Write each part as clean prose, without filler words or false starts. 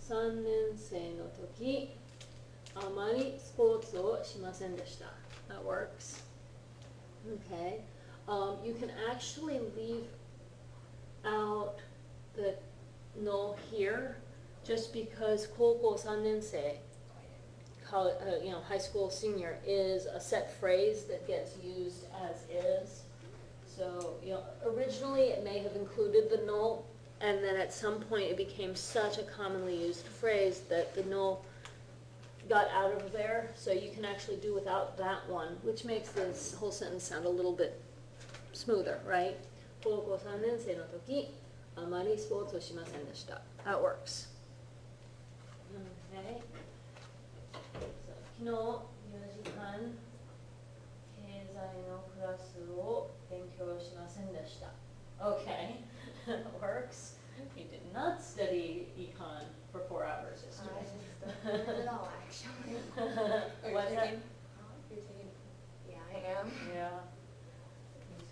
3年生の時、あまりスポーツをしませんでした. That works. Okay. You can actually leave out the no here just because 高校3年生, high school senior is a set phrase that gets used as is. So, originally it may have included the no, and then at some point it became such a commonly used phrase that the no got out of there, so you can actually do without that one, which makes this whole sentence sound a little bit smoother, right? 高校3年生の時、あまりスポーツをしませんでした. That works. Okay. So, 昨日4時間経済のクラスを勉強しませんでした. Okay, that works. You did not study econ for 4 hours yesterday. I didn't study it at all, actually. What's that? You're taking, yeah, I am. Yeah.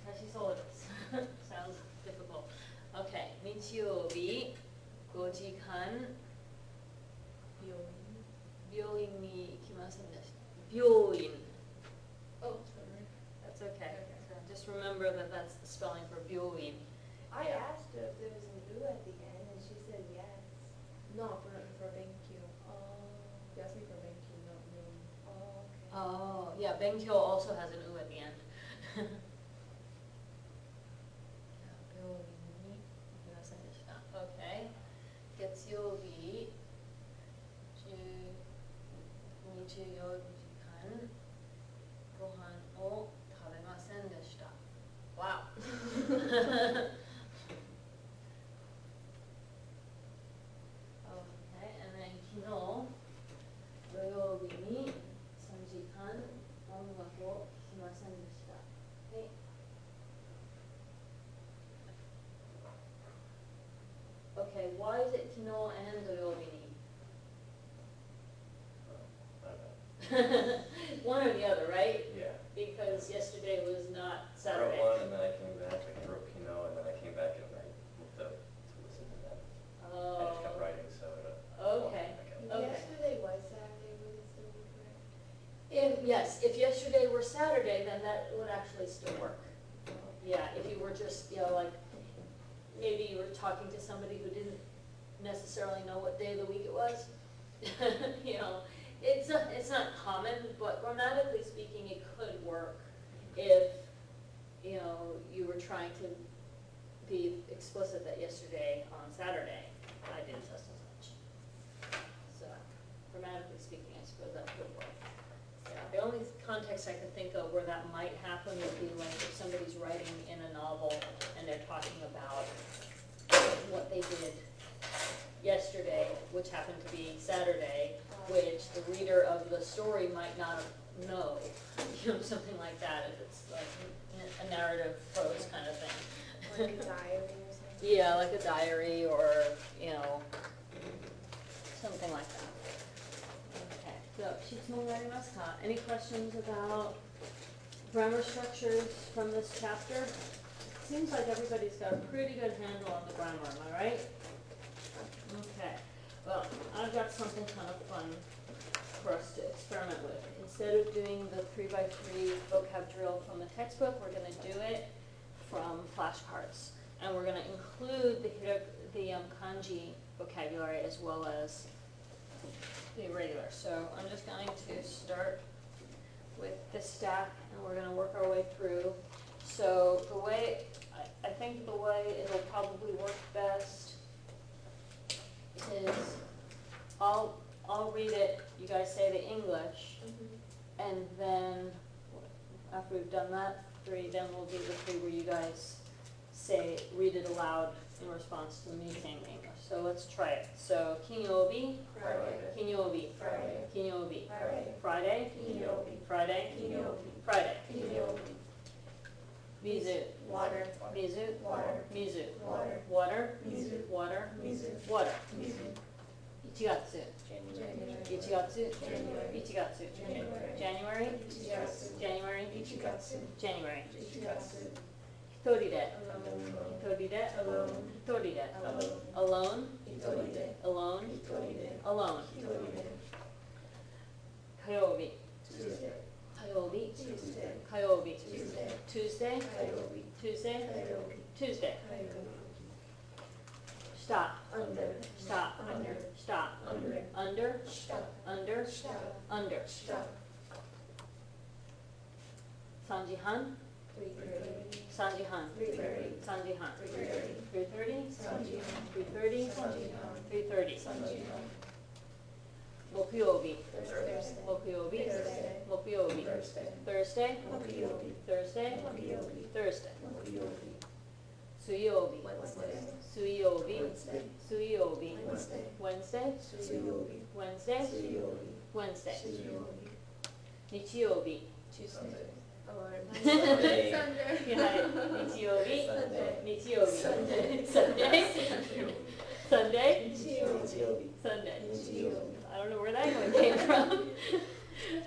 難しそうです。Sounds difficult. Okay, 日曜日5時間病院に行きませんでした。病院。Oh, sorry. That's okay. So just remember that that's the spelling for 病院. I asked her if there was an U at the end, and she said yes. No, for BenQ. Oh. You asked me for BenQ, not really. Oh, okay. Oh, yeah, 勉強 also has an U at the end. 病院に行きませんでした. Okay. 月曜日24時間ご飯を食べませんでした. Wow. Okay, and then 昨日土曜日に3時間音楽を聴きませんでした. Okay. Okay, why is it 昨日 and 土曜日に? One or the other, right? Yeah. Because yesterday was not I Saturday. wrote one and then I came back, I wrote Pinot and then I came back and I moved up to listen to that. I just kept writing, so Okay. Okay. Yesterday was Saturday, would it still be correct? If yesterday were Saturday, then that would actually still work. Yeah, if you were just, like, maybe you were talking to somebody who didn't necessarily know what day of the week it was. It's not common, but grammatically speaking, it could work if, you were trying to be explicit that yesterday on Saturday I did such and such. So, grammatically speaking, I suppose that could work. Yeah, the only context I could think of where that might happen would be like if somebody's writing in a novel and they're talking about what they did yesterday, which happened to be Saturday, which the reader of the story might not know, something like that, if it's like a narrative prose kind of thing. Like a diary or something? Yeah, like a diary or, something like that. Okay, so, 質問がありますか? Any questions about grammar structures from this chapter? Seems like everybody's got a pretty good handle on the grammar, am I right? Okay, well, I've got something kind of fun for us to experiment with. Instead of doing the 3x3 vocab drill from the textbook, we're going to do it from flashcards. And we're going to include the kanji vocabulary as well as the irregular. So I'm just going to start with this stack, and we're going to work our way through. So I think the way it'll probably work best is I'll read it, you guys say the English, and then after we've done that 3, then we'll do the 3 where you guys read it aloud in response to me saying English. So let's try it. So, 金曜日, Friday. 金曜日, Friday. 金曜日, Friday. Friday, 金曜日. Friday, 金曜日. Friday. 金曜日. 水, Water. 水, Water. 水, Water. water, 水. water, 水. water. 水. 1月, January. 1月, January. 1月, January. January, 1月. January, 1月. January. 1月. 一人で, Alone. 一人で, Alone. 一人で, Alone. alone, 一人で. alone, 一人で. alone. 火曜日 Tuesday. 火曜日 Tuesday. 火曜日 Tuesday. Tuesday Coyote. Tuesday Coyote. Tuesday Coyote. stop Under. stop Under. stop Under. under Stop. under Stop. under Stop. 3時半 3:30. 3時半 3:30. 3時半 3:30. 3:30 3:30. 3:30 3:30木曜日 Thursday. 木曜日 Thursday. 木曜日 Thursday. Thursday Coyote. Thursday Coyote. Thursday Coyote. 水曜日 Wednesday. 水曜日 Wednesday. 水曜日 Wednesday. Wednesday Suyobi. Wednesday Suyobi. Wednesday Suyobi. 日曜日 Tuesday. Sunday. はい日曜日 Sunday. 日曜日 Sunday. Sunday Sunday Suyobi. Sunday Suyobi. I don't know where that one came from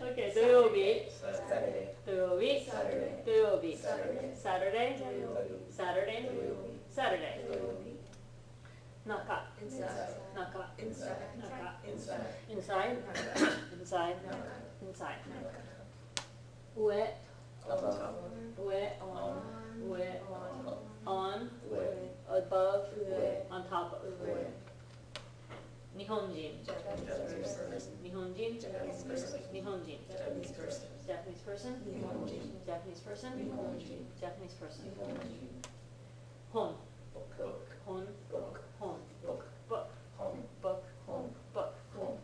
Okay 土曜日 Saturday. 土曜日 Saturday. 土曜日 Saturday. Saturday Coyote. Saturday Coyote. Saturday Coyote. 中 Inside. 中 Inside. 中 Inside. inside Naka. inside Naka. inside Naka. 上 Above. 上 On. 上 On. on Ue. above Ue. on top of Ue. 日本人 Japanese person. 日本人 Japanese person. 日本人 Japanese person. Japanese person Nihonjin. Japanese person Nihonjin. Japanese person Nihonjin. 本 Book. 本 Book. 本 Book. book Home. book Home. book Home.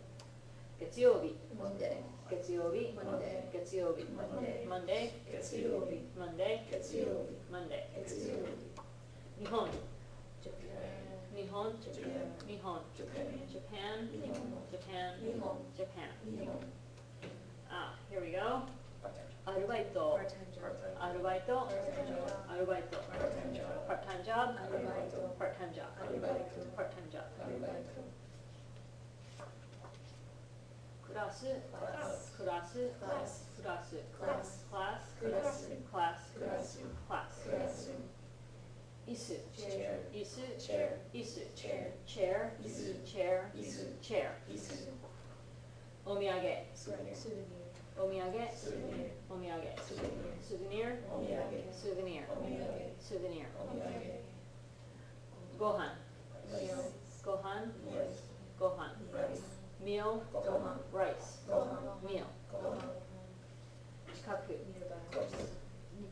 月曜日 Monday. 月曜日 Monday. 月曜日 Monday. Monday Getsuyobi. Monday Getsuyobi. Monday Getsuyobi. 日本 Japan. 日本 Japan. 日本 Japan. Japan Nihon. Japan Nihon. Japan Nihon. Ah, here we go Part-time. アルバイト Part-time job. Part-time. アルバイト Part-time job. アルバイト Part-time job. part-time job Arubaito. part-time job Arubaito. part-time job Arubaito. クラス Class. クラス Class. クラス Class. クラス Class. クラス Class. クラス Class. 椅子 Chair. 椅子 Chair. 椅子 Chair. chair 椅子 chair 椅子 chair 椅子お土産 Souvenir. お土産 Souvenir. お土産 Souvenir. souvenir Omiyage. souvenir Omiyage. souvenir Omiyage. ご飯 Meal. ご飯 Rice. ご飯 Rice. meal Gohan. rice Gohan. meal Gohan. 近く Nearby.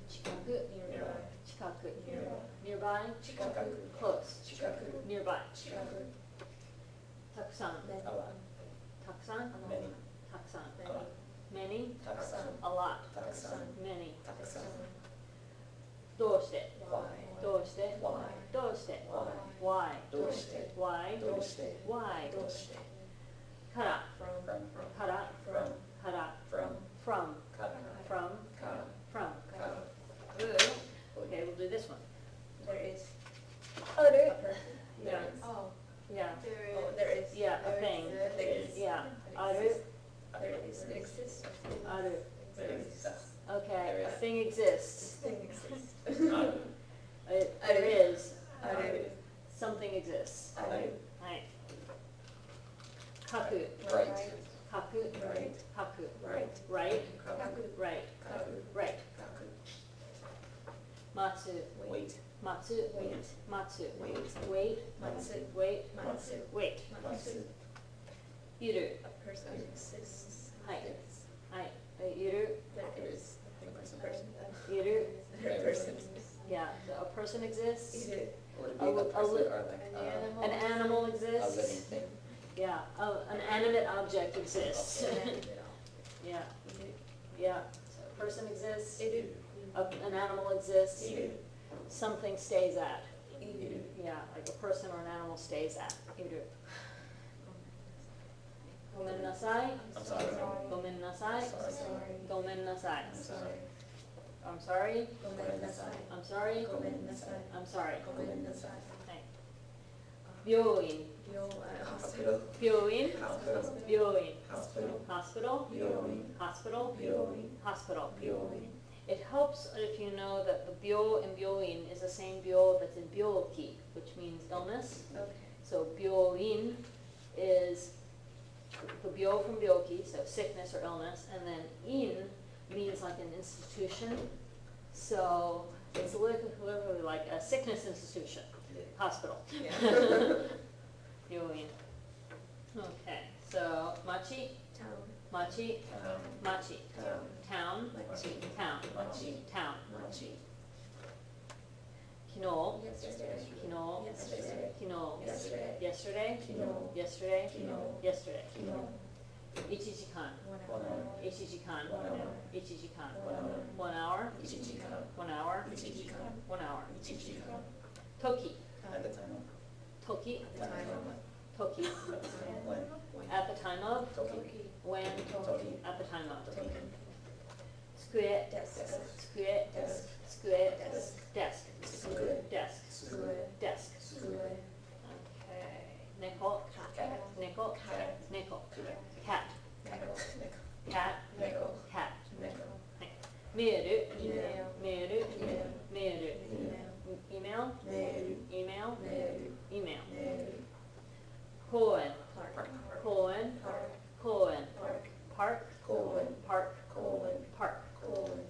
近く Nearby. 近く Nearby. nearby Chikaku. close Chikaku. nearby Chikaku. たくさん Many. たくさん Many. たくさん Many. many Takusan. a lot Takusan. many Takusan. どうして Why? どうして Why? どうして Why? why どうして why どうして why どうしてから From. から From. から From. from Cut. from Kara. from Kara. good okay we'll do this one There is. Other. A person. Yeah. There is. Oh, yeah Oh, there is. Yeah, a There is. thing. There is. yeah There ある is. It exists. ある There is. okay There a is. thing exists Thing exists. there is Aru. something exists Aru. はい書く Right. 書く Right. 書く Right. right Kaku. right Kaku. right Kaku. 待つ Wait. 待つ Wait. 待つ Wait. wait Matsu. wait Matsu. wait Matsu. いる A person exists. はい Yes. はいいる There is. A person. いる There a person exists. yeah a person exists Iru. Would it A be li- a a person li- or like an animal a living exists thing? yeah an animate object exists yeah yeah so a person exists Iru. an animal exists Iru. something stays at Iru. yeah like a person or an animal stays at いるごめんなさい I'm sorry. ごめんなさい Sorry. ごめんなさい I'm sorry. I'm sorry Gomennasai. I'm sorry Gomennasai. I'm sorry Gomennasai. はい病院 Hospital. 病院 Hospital. 病院 Hospital. hospital Byoin. hospital Byoin. hospital Byoin. it helps if you know that the byo in byoin is the same byo that's in byoki which means illness Okay. so byoin is Byo from byoki, so sickness or illness, and then in means like an institution. So it's literally like a sickness institution, hospital. Yeah. Yoin. Okay, so machi, Town. machi, machi, Town. town, Machi. town, Machi. town. Machi. Kino, Yesterday. kino, Yesterday. kino, Yesterday. yesterday, Kino. yesterday, Kino. yesterday. Kino. Ichijikan, 1 hour. ichijikan, 1 hour. ichijikan. 1 hour. 1 hour, Ichijikan. 1 hour, Ichijikan. 1 hour. Ichijikan. Toki, At the time of. toki, The time of. toki. When. At the time of, Toki. when, Toki. at the time of. Toki. Tsukue, Desk. tsukue, Desk. tsukue, Desk. desk, Tsukue. desk, Tsukue. desk. Tsukue. Okay. Neko, Cat. neko, Cat. neko. Cat, Neko. cat, Neko. cat. Neko. メール、 Email. メール、 Email. メール、 Email. イメール、 Mail. イメール、 Mail. イメール。 Mail. 公園、 Park. 公園、 Park. 公園、 Park. park, 公園。 park, Colon. park. 公園。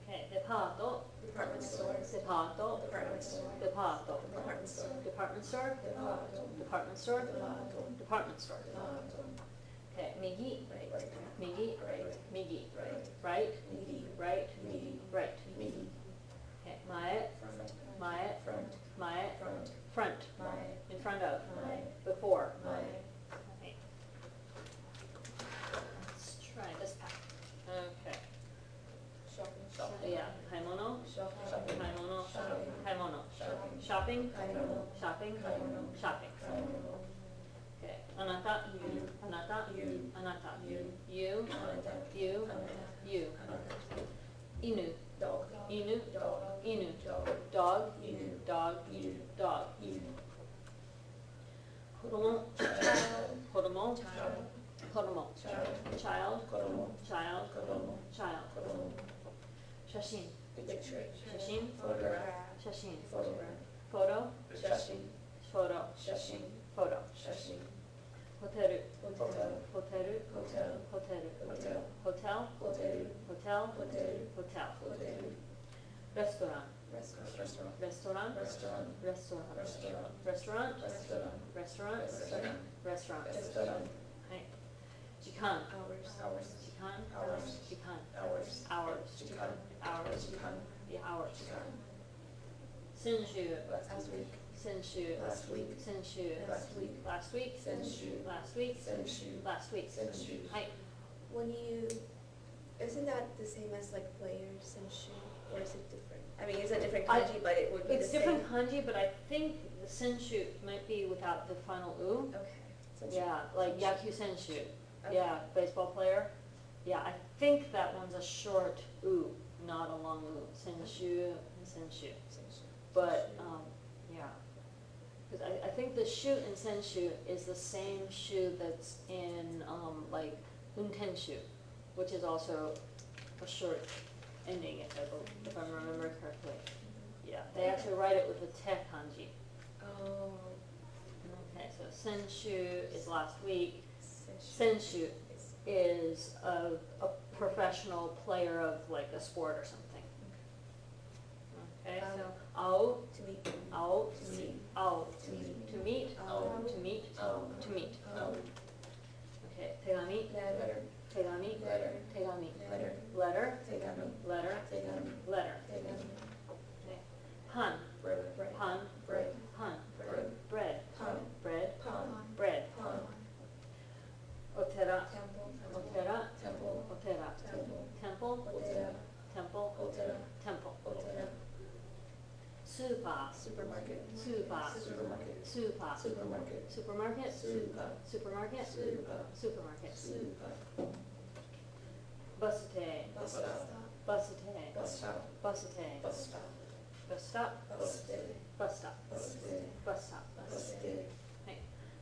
Okay, デパート、 Department store. デパート、 Department store. デパート、 Department store. department store, Department. department store, Department. department store. Department. Okay, 右、 Right. 右、 Right. 右、 Right. right, Midi. right, Midi. right. Midi. Okay, 前、 Front. 前、 Front. 前、 Front. front, My. in front of, My. before. My. Okay. Let's try this pack. Okay. Shopping. Yeah, 買い物、 Shopping. 買い物、 Shopping. 買い物、 Shopping. shopping, 買い物。 shopping, 買い物。 shopping. 買い物。 Okay, あなた、 You. あなた、 You. あなた、 You. you, あなた。 you, あなた。 you. あなた。犬、 Dog. 犬、 Dog. 犬、 Dog. dog, 犬。 dog, 犬。 dog. 犬。子供、 Child. 子供、 Child. 子供、 Child. child, 子供。 child, 子供。 child. 子供。写真、 Picture. 写真、 Photograph. 写真、 Photograph. photo, 写真。 photo, 写真。 photo. 写真。ホテル、 Hotel. ホテル、 Hotel. ホテル、 Hotel. ホテル、 Hotel. ホテル、 Hotel. ホテル、 Hotel. レストラン、 Restaurant. レストラン、 Restaurant. レストラン、 Restaurant. レストラン、 Restaurant. レストラン、 Restaurant. レストラン。 Restaurant. はい。時間、 Hours. 時間、 Hours. 時間、 Hours. hours, 時間。 hours, 時間。 yeah, hours. 時間。先週、 Last week. 先週、 Last week. 先週、 Last week. last week, 先週。 last week, 先週。 last week. 先週。はい。 When you, isn't that the same as like players and shoe, or is it different? I mean, it's a different kanji, but it would be the It's same. different kanji, but I think the senshu might be without the final u. Okay. Yeah, like yaku senshu. Okay. Yeah, baseball player. Yeah, I think that one's a short u, not a long u. Senshu and senshu. But, yeah. Because I think the shu in senshu is the same shu that's in, like, untenshu, which is also a short ending, if I remember correctly. Yeah, they actually write it with the te kanji. Oh. Okay, so senshu is last week. Senshu. Senshu is a professional player of like a sport or something. Okay, so ao, To meet. ao, To meet. ao, To meet. to meet, Ao. to meet, Ao. to meet. Ao. Okay, tegami, Letter. tegami, Letter. tegami, Letter. letter, Tegami. letter, Tegami. letter. Tegami. Okay, han, Bread. han, Bread. han, Bread. bread, Pan. bread, Pan. bread. Pan. Otera, Temple. otera, Temple. otera, Temple. temple, Otera. temple, Otera. temple. Otera. Super, Supermarket. super, Supermarket. super, Supermarket. supermarket, Super. supermarket, Super. supermarket. Super. Busate, Bus stop. busate, Bus stop. busate, Bus stop. bus stop, Bus stop. bus stop, Bus stop. bus stop. Bus stop. Hey,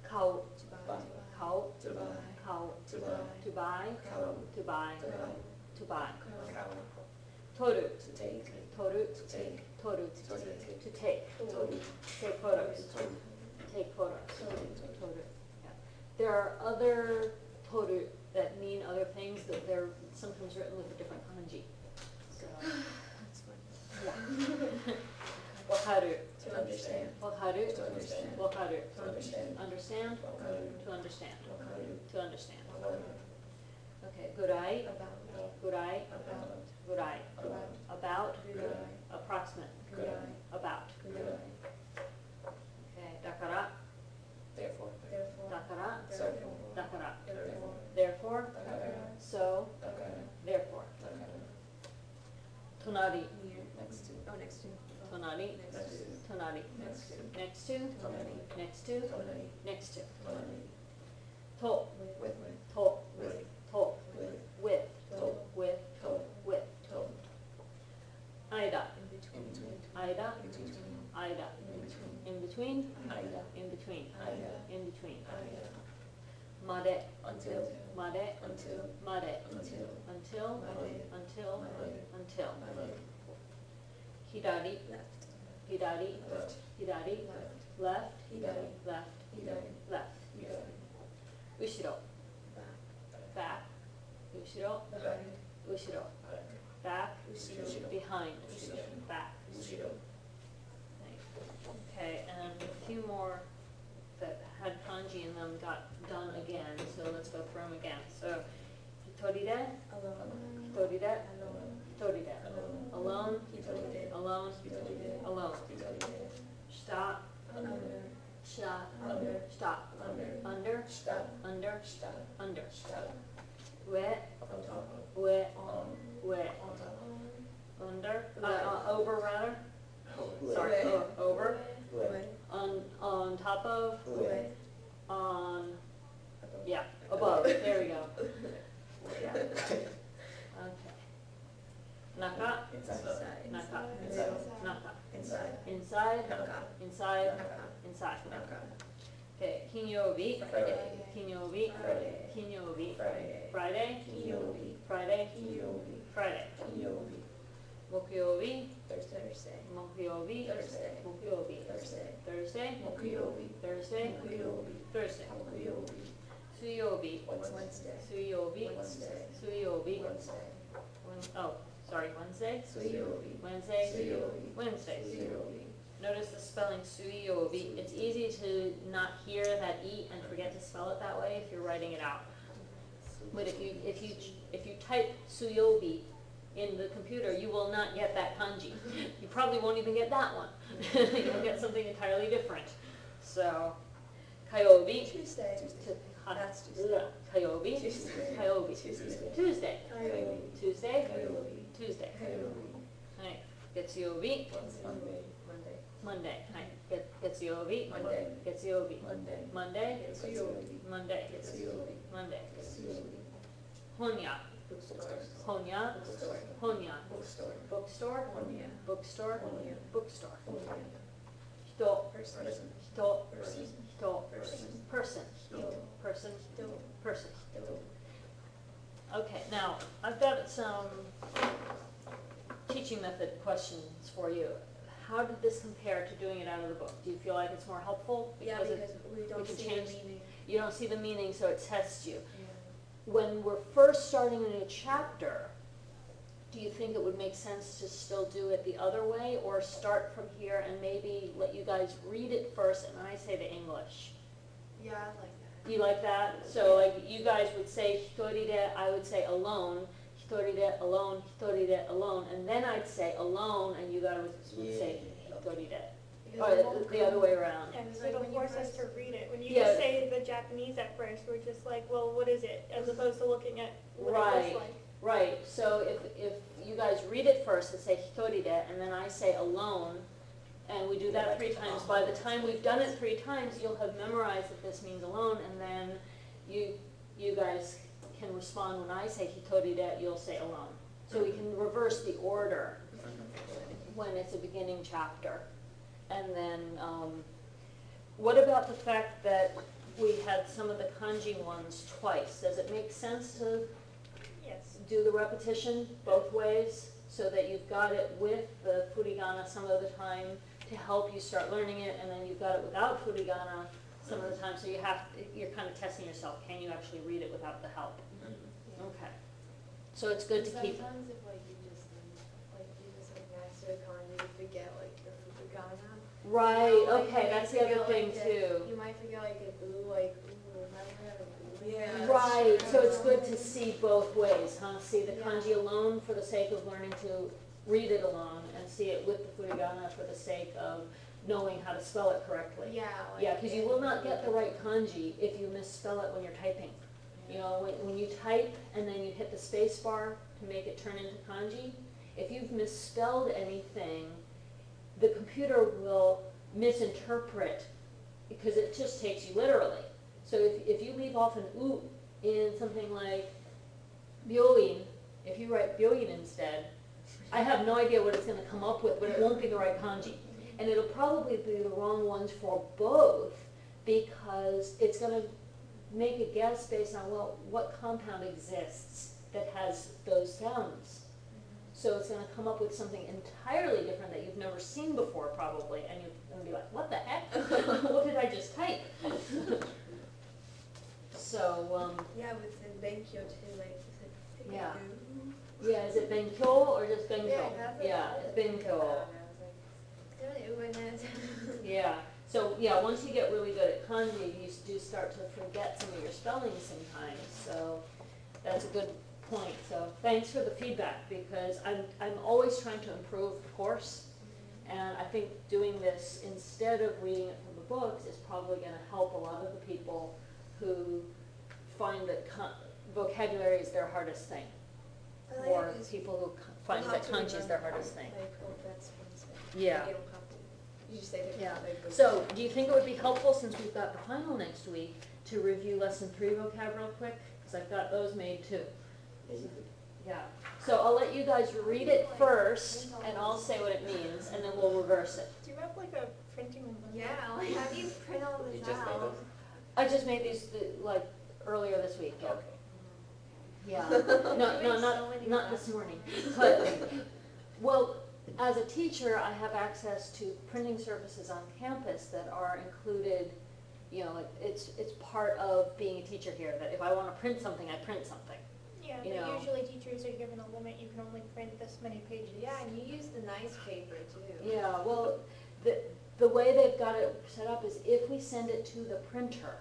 cow, To buy. Buy. cow, To buy. cow, To buy. to buy, Cow. to buy, To buy. to buy. Cow. Toru, To take. toru, To take. toru, To take. to take, Toru. take photos, Toru. take photos. Toru. Toru, yeah. there are other toru that mean other things, that they're sometimes written with a different kanji. So, That's fun. yeah. Wakaru. To understand. Wakaru. To understand. Wakaru. To understand. Understand. Wakaru. To understand. Wakaru. To understand. Wakaru. Okay, gurai. About. Gurai. About. Gurai. About. About. Gurai. Approximate. Gurai. About. Gurai. Okay, dakara. Therefore. Therefore. Dakara. Therefore. Dakara. Therefore. Therefore. Dakara. So. Dakara. Therefore. Dakara. Tonari. Near. Next to. Oh, next to. Tonari. Next to. Tonari. Next to. Next to. Tonari. Next to. Tonari. Next to. Tonari. To. With. To. With. To. With. With. To. With. To. With. To. Aida. In between. In between. Aida. In between. Aida. In between. In between. Aida. In between. Aida. In between. Aida. Made. Until. Made. Until. Made. Until. Until. Made. Until. Made. Until. Made. Hidari. Left. Hidari. Left. Hidari. Left. Left. Hidari. Left. Hidari. Left. Hidari. Ushiro. Back. Back. Ushiro. Behind. Ushiro. Back. Back. Ushiro. Behind. Ushiro. Back. Ushiro. Okay, and a few more that had kanji in them got done again, so let's go through them again. So, hitoride, Alone. hitoride, Alone. hitoride. Alone, Hitoride. alone, Hitoride. alone. Hitoride. Shita, Under. shita, Under. shita. Under. Under, Stop. under, Stop. under. Stop. Ue, On top of. ue, On. ue. On top Under, over rather. of. Sorry, Ue. over. Ue. On top of, Ue. on, Above. yeah, above, there we go. Yeah. Okay. Okay. Naka, Inside. naka, Inside. naka. Inside. Inside, Naka. inside, Naka. inside. Naka. Okay, kinyobi, Friday. kinyobi, Friday. kinyobi, Friday. Friday, Kiyobi. Friday, Kiyobi. Friday. Kiyobi. Mokyobi, Thursday. mokyobi, Thursday. mokyobi. Thursday. Thursday, Mokuyobi. Thursday, Mokuyobi. Thursday. Mokuyobi. Suyobi, Wednesday. suyobi, Wednesday. suyobi. Wednesday. Oh, sorry, Wednesday? Suyobi. Wednesday, Suyobi. Wednesday. Suyobi. Notice the spelling suyobi. It's easy to not hear that e and forget to spell it that way if you're writing it out. But if you type suyobi in the computer, you will not get that kanji. You probably won't even get that one. You'll get something entirely different. So, kayobi. Tuesday. That's Tuesday. Ugh. Kayobi. Tuesday. Kayobi. Tuesday. Tuesday. Coyote. Tuesday. Coyote. Tuesday. Coyote. Right. Getsuyobi. Monday. Monday. Monday. Right. Getsuyobi. Monday. Getsuyobi. Monday. Monday. Getsuyobi. Monday. Getsuyobi. Monday. Getsuyobi. Honya. Bookstore. Honya. Bookstore. Honya. Bookstore. Bookstore. Honya. Bookstore. Honya. Bookstore. Honya. Hito. Person. Person. Hito. Person. Hito. Person. Person. Hito. Person. Hito. Person. Hito. Okay, now, I've got some teaching method questions for you. How did this compare to doing it out of the book? Do you feel like it's more helpful? Yeah, it- because we don't can see change- the meaning. You don't see the meaning, so it tests you. Yeah. When we're first starting a new chapter, do you think it would make sense to still do it the other way, or start from here and maybe let you guys read it first and I say the English? Yeah, I like that. You like that? So like you guys would say hitoride, I would say alone, hitoride, alone, hitoride, alone, and then I'd say alone and you guys would say hitoride. Or the other way around. And so Like it'll when you force us press- to read it. When you Yeah. just say the Japanese at first, we're just like, well, what is it? As opposed to looking at what it Right. looks like. Right, so if you guys read it first and say hitoride, and then I say alone, and we do that 3 times, by the time we've done it 3 times, you'll have memorized that this means alone, and then you guys can respond when I say hitoride, you'll say alone. So we can reverse the order when it's a beginning chapter. And then, what about the fact that we had some of the kanji ones twice? Does it make sense to Yes. do the repetition both ways so that you've got it with the furigana some of the time to help you start learning it, and then you've got it without furigana some of the time, so you're kind of testing yourself. Can you actually read it without the help? Okay. So it's good to keep. Sometimes if like you just like master kanji, you forget like your furigana. Right, You know, like, okay, you that's the forget, other thing like, too. You might forget like a ooh, remember an ooh. Yeah. Right, so it's good to see both ways, huh? See the Yeah. kanji alone for the sake of learning to read it alone, and see it with the furigana for the sake of knowing how to spell it correctly. Yeah. Like, Yeah, because you will not get the right kanji if you misspell it when you're typing. You know, when you type and then you hit the space bar to make it turn into kanji, if you've misspelled anything, the computer will misinterpret because it just takes you literally. So if you leave off an u in something like byoin, if you write byoin instead, I have no idea what it's going to come up with, but it won't be the right kanji. And it'll probably be the wrong ones for both because it's going to make a guess based on, well, what compound exists that has those sounds. So it's going to come up with something entirely different that you've never seen before probably, and you're going to be like, what the heck? What did I just type? So, Yeah, with the benkyo too, like, is it Yeah. do? yeah, is it benkyo or just benkyo? Yeah, that's what Yeah, I it's was thinking benkyo. about, and I was like, "Is there an ooh in it?" Yeah, so, yeah, once you get really good at kanji, you do start to forget some of your spellings sometimes, so that's a good point. So thanks for the feedback, because I'm always trying to improve the course, and I think doing this instead of reading it from the books is probably gonna help a lot of the people who find that vocabulary is their hardest thing, I like or it 'cause people who you find don't that have to kanji is their remember, hardest thing. Like, oh, that's one thing. Yeah. You don't have to, you just say it. Yeah. Like, So, do you think it would be helpful, since we've got the final next week, to review lesson 3 vocab real quick? Because I've got those made too. Yeah. So I'll let you guys read it first, and I'll say what it means, and then we'll reverse it. Do you have like a printing one? Yeah, like how do you print all You this just made out? those? I just made these like earlier this week. Yeah. Okay. Yeah. You No, made so not many not this classes. morning. But well, as a teacher, I have access to printing services on campus that are included. You know, it's part of being a teacher here. That if I want to print something, I print something. Yeah, You but know. usually teachers are given a limit, you can only print this many pages. Yeah, and you use the nice paper too. Yeah, well, the way they've got it set up is if we send it to the printer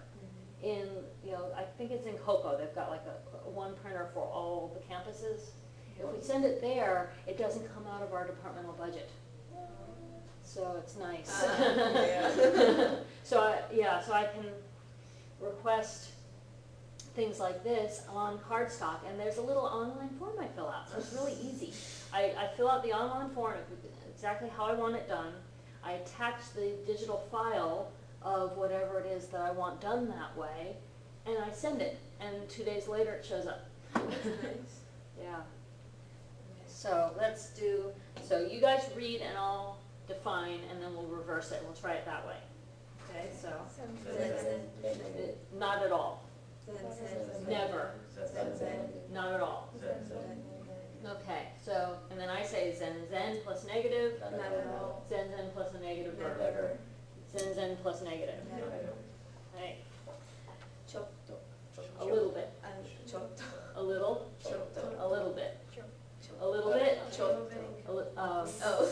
in, you know, I think it's in Cocoa, they've got like a one printer for all the campuses. If we send it there, it doesn't come out of our departmental budget. So it's nice. So I can request things like this on cardstock, and there's a little online form I fill out, so it's really easy. I fill out the online form, exactly how I want it done. I attach the digital file of whatever it is that I want done that way, and I send it, and 2 days later it shows up. Nice. Yeah. So let's do, so you guys read and I'll define, and then we'll reverse it, we'll try it that way. Okay, so, not at all, never, not at all. Okay, so, and then I say zen zen plus negative, Not at all. zen zen plus a negative verb. Never. Zen zen plus negative. Right, Chotto. a little bit, Chotto. a little, Chotto. a little bit, Sure. a little bit, Chotto. Oh.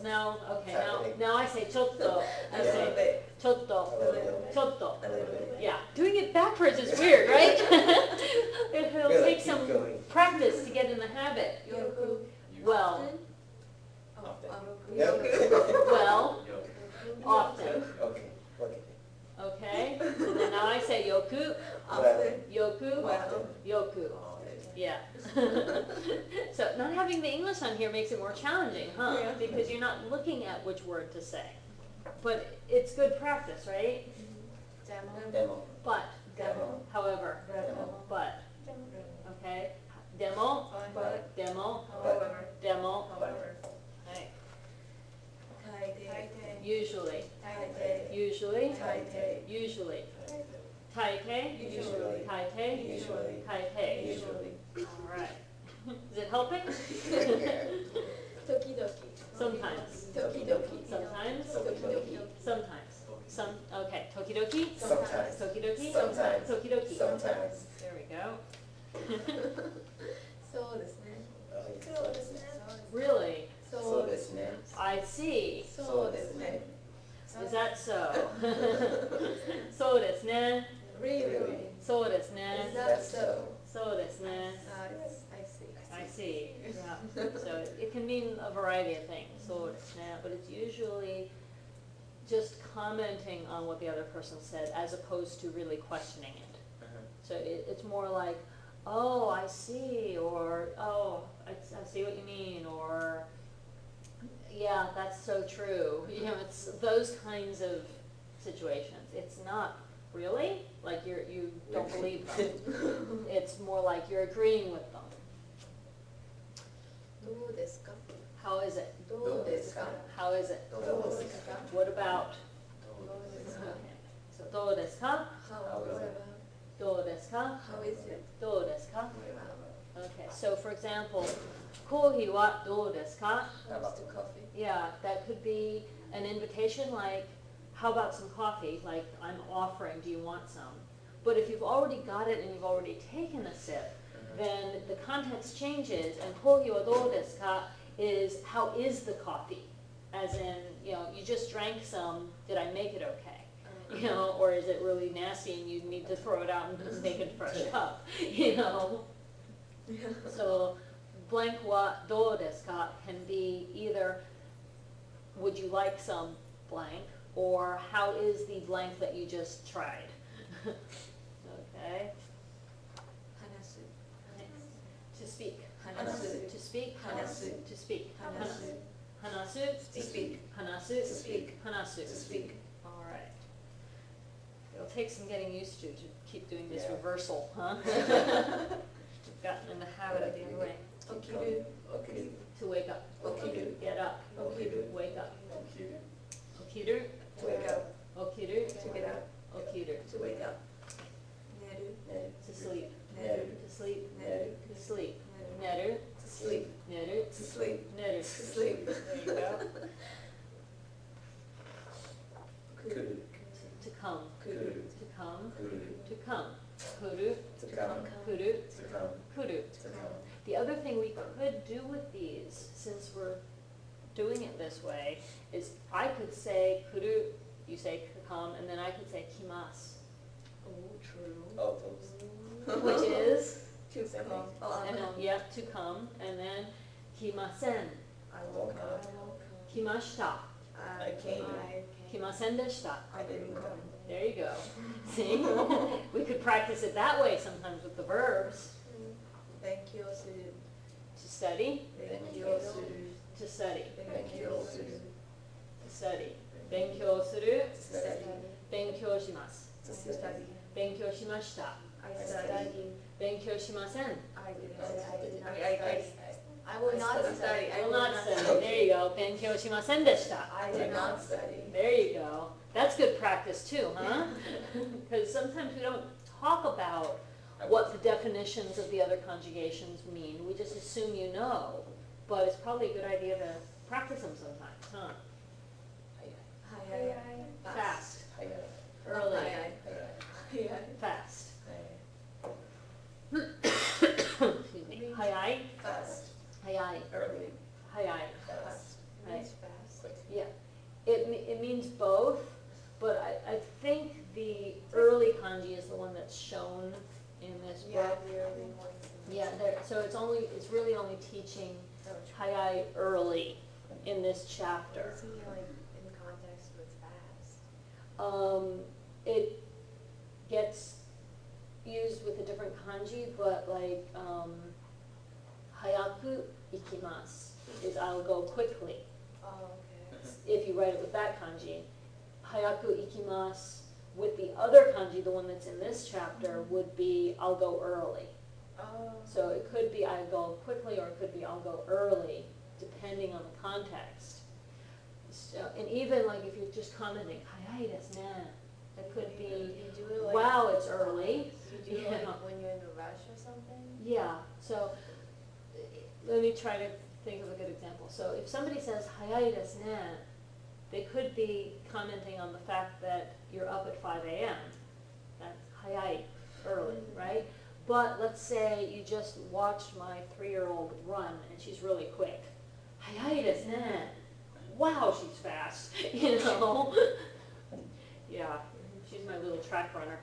no, okay, now I say chotto, I A little say bit. chotto, A little. chotto. A little bit. Yeah, doing it backwards is weird, right? It'll Really, take keep some going. practice to get in the habit. Yoku. Well, Yoku. well, Yoke. often, Okay, okay. okay? And then now I say yoku, Often. yoku, Well. yoku. Yeah. So not having the English on here makes it more challenging, huh? Yeah. Because you're not looking at which word to say. But it's good practice, right? Demo. But, Demo. however, Demo. but, okay? Demo, But. demo, However. demo, However. right? Taite. Usually, Taite. usually, Taite. usually. Taite, Usually. taite, Usually. taite. Usually. All right. Is it helping? Tokidoki. Sometimes. Tokidoki. Sometimes. Tokidoki. Sometimes. Okay, tokidoki? Sometimes. Tokidoki? Sometimes. Tokidoki. Sometimes. There we go. そうですね。 Oh, yeah. そうですね。 Really? そうですね。 I see. そうですね。 Is that so? そうですね。 Really? そうですね Is。that so? そうですね。 I see. I see. Yeah. So it can mean a variety of things. そうですね. But it's usually just commenting on what the other person said as opposed to really questioning it. So it's more like, oh, I see, or oh, I see what you mean, or yeah, that's so true. You know, it's those kinds of situations. It's not really like you don't believe them. It's more like you're agreeing with them. どうですか? How is it? どうですか? How is it? どうですか? What about? どうですか? Okay. So どうですか? How is it? どうですか? How is it? どうですか? Okay, so for example, コーヒーはどうですか? How's the coffee? Yeah, that could be an invitation like, how about some coffee? Like, I'm offering, do you want some? But if you've already got it and you've already taken a sip, then the context changes, and コーヒーはどうですか is, how is the coffee? As in, you know, you just drank some, did I make it okay? You know, or is it really nasty and you need to throw it out and make it a fresh cup? You know? So, blank wa do desu ka can be either, would you like some blank, or how is the blank that you just tried? Okay? 話す. To speak. 話す. To speak. 話す. To speak. 話す. Hanasu. To speak. Hanasu. To speak. Hanasu. To speak. All right. It'll take some getting used to keep doing this Yeah. reversal, huh? We've gotten in the habit of the way. 起きる. Okay. To wake up. 起きる. Get up. 起きる. Wake up. Okay. Okiru. Wake up. Okiru. To get up. Okiru. To wake up. 寝る. To sleep. 寝る. To sleep. 寝る. To sleep. 寝る. Neru. To sleep. Neru. To sleep. Neru. To sleep. There you go. Kuru. To come. Kuru. To come. Kuru. To come. Kuru. To come. Kuru. To come. Kuru. To come. The other thing we could do with these, since we're doing it this way, is I could say kuru, you say come, and then I could say kimasu. Oh, true. All those. Which is, To come. Oh, and then, yeah, to come, and then kimasen, I will come. kimashita, I came. kimasen deshita. I didn't come. There you go. See? We could practice it that way sometimes with the verbs. 勉強する. To study, 勉強する. to study, 勉強する. to study. 勉強する, To study. 勉強します. To study. 勉強しました. I study. 勉強しません. I didn't study. I will not study. I will not study. There you go. 勉強しませんでした. I did not study. There you go. That's good practice too, huh? Because sometimes we don't talk about what the definitions of the other conjugations mean. We just assume you know. But it's probably a good idea to practice them sometimes, huh? 早い. Fast. Hi. Early. 早い. Fast. Hi. Excuse me. 早い. Fast. 早い. Early. 早い. Fast. Right. Fast. Quick. Yeah. It means both, but I think the early kanji is the one that's shown in this book. the early ones. Yeah, so it's really only teaching hayai early in this chapter. Is he like in context with fast? It gets used with a different kanji, but like hayaku ikimasu is I'll go quickly. Oh, okay. If you write it with that kanji, hayaku ikimasu with the other kanji, the one that's in this chapter, would be I'll go early. Oh. So it could be I go quickly, or it could be I'll go early, depending on the context. So, and even like if you're just commenting, hayai desu ne, it could be, You do it like. wow, it's early. You do it Yeah. like when you're in a rush or something? Yeah, so let me try to think of a good example. So if somebody says hayai desu ne, They could be commenting on the fact that you're up at 5 a.m. That's hayai, early, right? But let's say you just watched my 3-year-old run and she's really quick. Hayai desu ne. Wow, she's fast, you know? Yeah, she's my little track runner.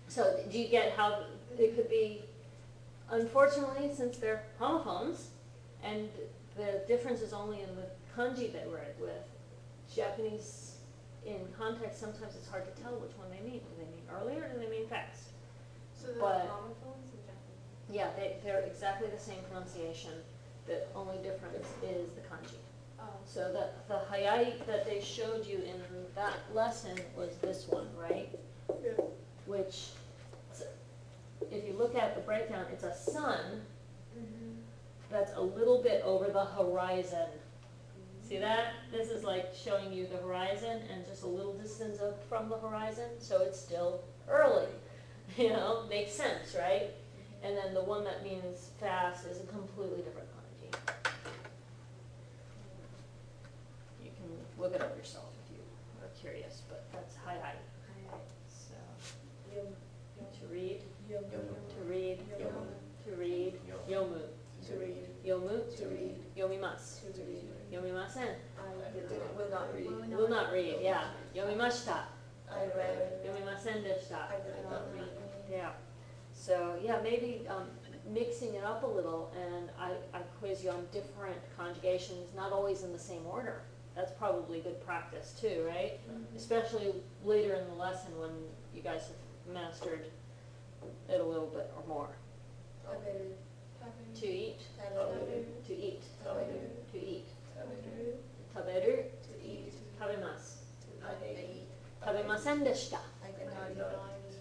So do you get how it could be, unfortunately, since they're homophones, and the difference is only in the kanji that we're with, Japanese in context, sometimes it's hard to tell which one they mean. Do they mean early or do they mean fast? So the But- homophones in Japanese? Yeah, they're exactly the same pronunciation. The only difference is the kanji. Oh. So the hayai that they showed you in that lesson was this one, right? Yeah. Which, if you look at the breakdown, it's a sun Mm-hmm. that's a little bit over the horizon. See that? This is like showing you the horizon and just a little distance up from the horizon, so it's still early. You know, makes sense, right? And then the one that means fast is a completely different kanji. You can look it up yourself if you are curious, but that's hayai. So, to read, to read, to read, yomu, To read. yomu, To read. yomimasu, To read. yomimasen, Will not read. will not read, yeah, yomimashita, I read. yomimasen deshita. I did not read. Yeah, so, yeah, maybe mixing it up a little, and I quiz you on different conjugations, not always in the same order. That's probably good practice too, right? Especially later in the lesson when you guys have mastered it a little bit or more. Taberu. To eat, Taberu. to eat, Taberu. to eat. Taberu. Taberu, To eat. tabemasu. I eat. Tabemasen deshita. I did not eat.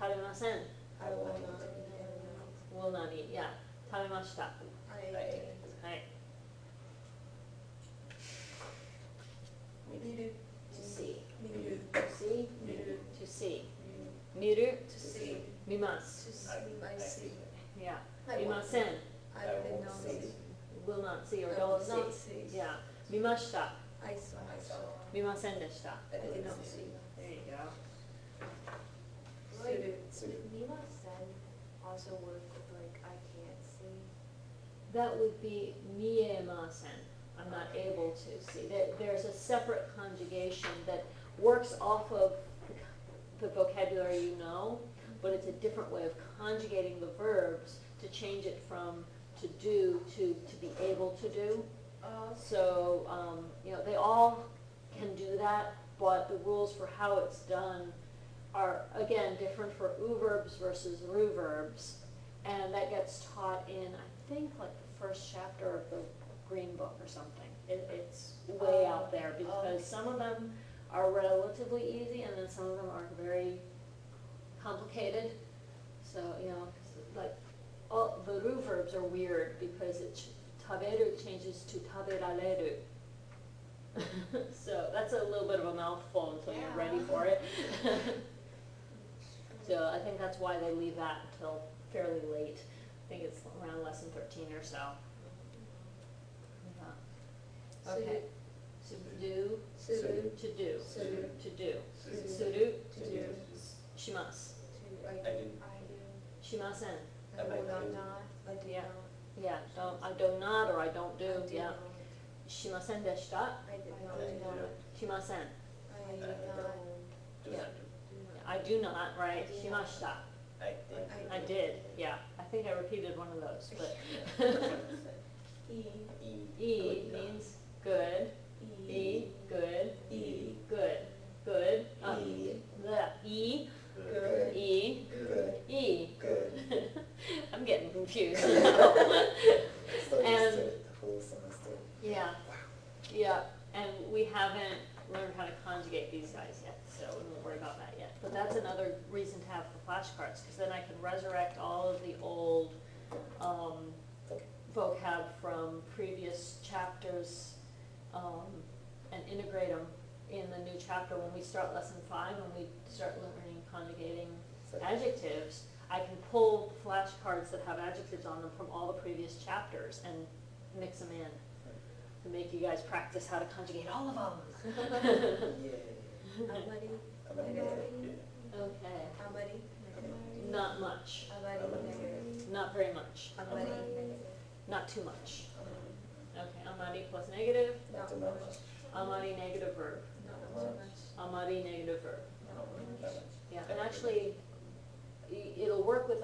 Tabemasen, I will not eat. will not eat, yeah. Tabemashita. I ate. Right. Miru. To see. Miru. To see, Miru. to see. Miru, To see. mimasu. To see. I see. Yeah. I won't. Mimasen, I did not see. will not see or I don't will not see. see. Yeah. Mimashita, I saw. I saw. mimasen deshita. I did not see. There you go. Like, Suru. Nima-sen also work with like I can't see. That would be miemasen. I'm not able to see. There's a separate conjugation that works off of the vocabulary you know, but it's a different way of conjugating the verbs to change it from to do to be able to do. So, you know, they all can do that, but the rules for how it's done are, again, different for u verbs versus ru verbs. And that gets taught in, I think, like the first chapter of the Green Book or something. It's way out there because some of them are relatively easy and then some of them are very complicated. So, you know, like, all the ru verbs are weird because taberu changes to taberareru. So that's a little bit of a mouthful until you're ready for it. So I think that's why they leave that until fairly late. I think it's around lesson 13 or so. Yeah. Okay. To do, Suru. to do, Suru. to do. Suru. Suru, To do. shimasu. To. I I do. did. I do. Shimasen. I will not. Not. I do Yeah. not. Yeah, I do not or I don't do, I do yeah. not. Shimasen deshita, I did I not. did not. shimasen. I did I not. Do Yeah. not do. I do not, right, I do shimashita. I did. I did, yeah. I think I repeated one of those, but. E. E means good, E, good, E. good, good. E. The E, Good. E, Good. E. Good. I'm getting confused. So you And- said it the whole semester. Yeah, yeah, and we haven't learned how to conjugate these guys yet, so we won't worry about that yet. But that's another reason to have the flashcards, because then I can resurrect all of the old vocab from previous chapters and integrate them in the new chapter when we start lesson 5, when we start learning conjugating adjectives. I can pull flashcards that have adjectives on them from all the previous chapters and mix them in. to make you guys practice how to conjugate all of them. Yeah. Amari, Amari. negative. Okay, Amari, negative. not much, Amari, negative. not very much, Amari, negative. not too much. Okay, amari plus negative, Not too much. amari negative verb, Not too much. amari negative verb. Not much. Yeah, and actually, it'll work with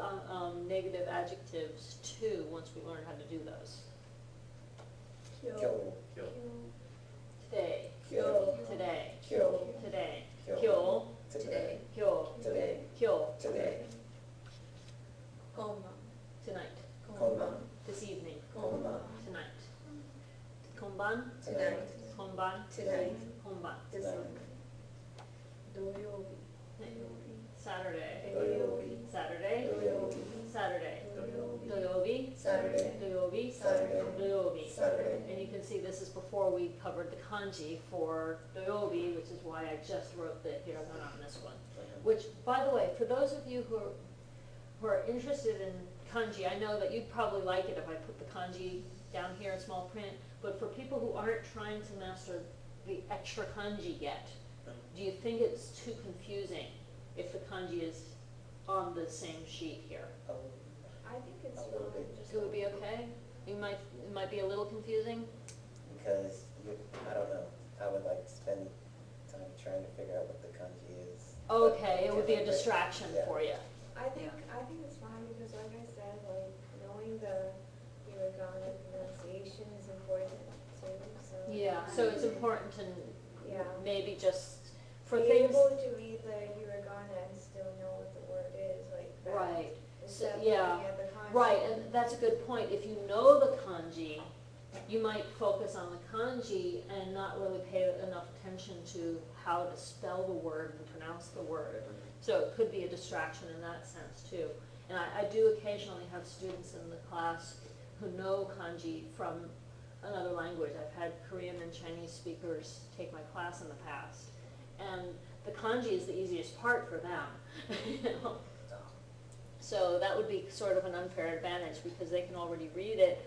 negative adjectives too, once we learn how to do those. Kyo. Kyo. Today, Kyo. today, Kyo. today, Kyo. kyo, Today. kyo, Today. kyo, Today. Konban. tonight, Konban. this evening, Konban. tonight. Konban, Tonight. konban, Tonight. konban. This evening. Doyobi. Saturday, Doyobi. Saturday, Doyobi. Saturday, Doyobi. doyobi, Saturday. doyobi, Saturday. doyobi. Saturday. And you can see this is before we covered the kanji for doyobi, which is why I just wrote the hiragana on this one. Which, by the way, for those of you who are interested in kanji, I know that you'd probably like it if I put the kanji down here in small print, but for people who aren't trying to master the extra kanji yet, do you think it's too confusing if the kanji is on the same sheet here? I think it's A little bit. It would be okay? It might be a little confusing? Because I don't know, I would like to spend time trying to figure out what the kanji is. Okay, it would be a Yeah. distraction Yeah. for you. I think it's fine because like I said, like knowing the hiragana pronunciation is important too, so. Yeah, so it's important to Yeah. maybe just, for Be things, able to read the hiragana and still know what the word is, like that. right, Instead of yeah, looking at the kanji. right, and that's a good point. If you know the kanji, you might focus on the kanji and not really pay enough attention to how to spell the word and pronounce the word. So it could be a distraction in that sense too. And I do occasionally have students in the class who know kanji from another language. I've had Korean and Chinese speakers take my class in the past. And the kanji is the easiest part for them. You know? So that would be sort of an unfair advantage because they can already read it,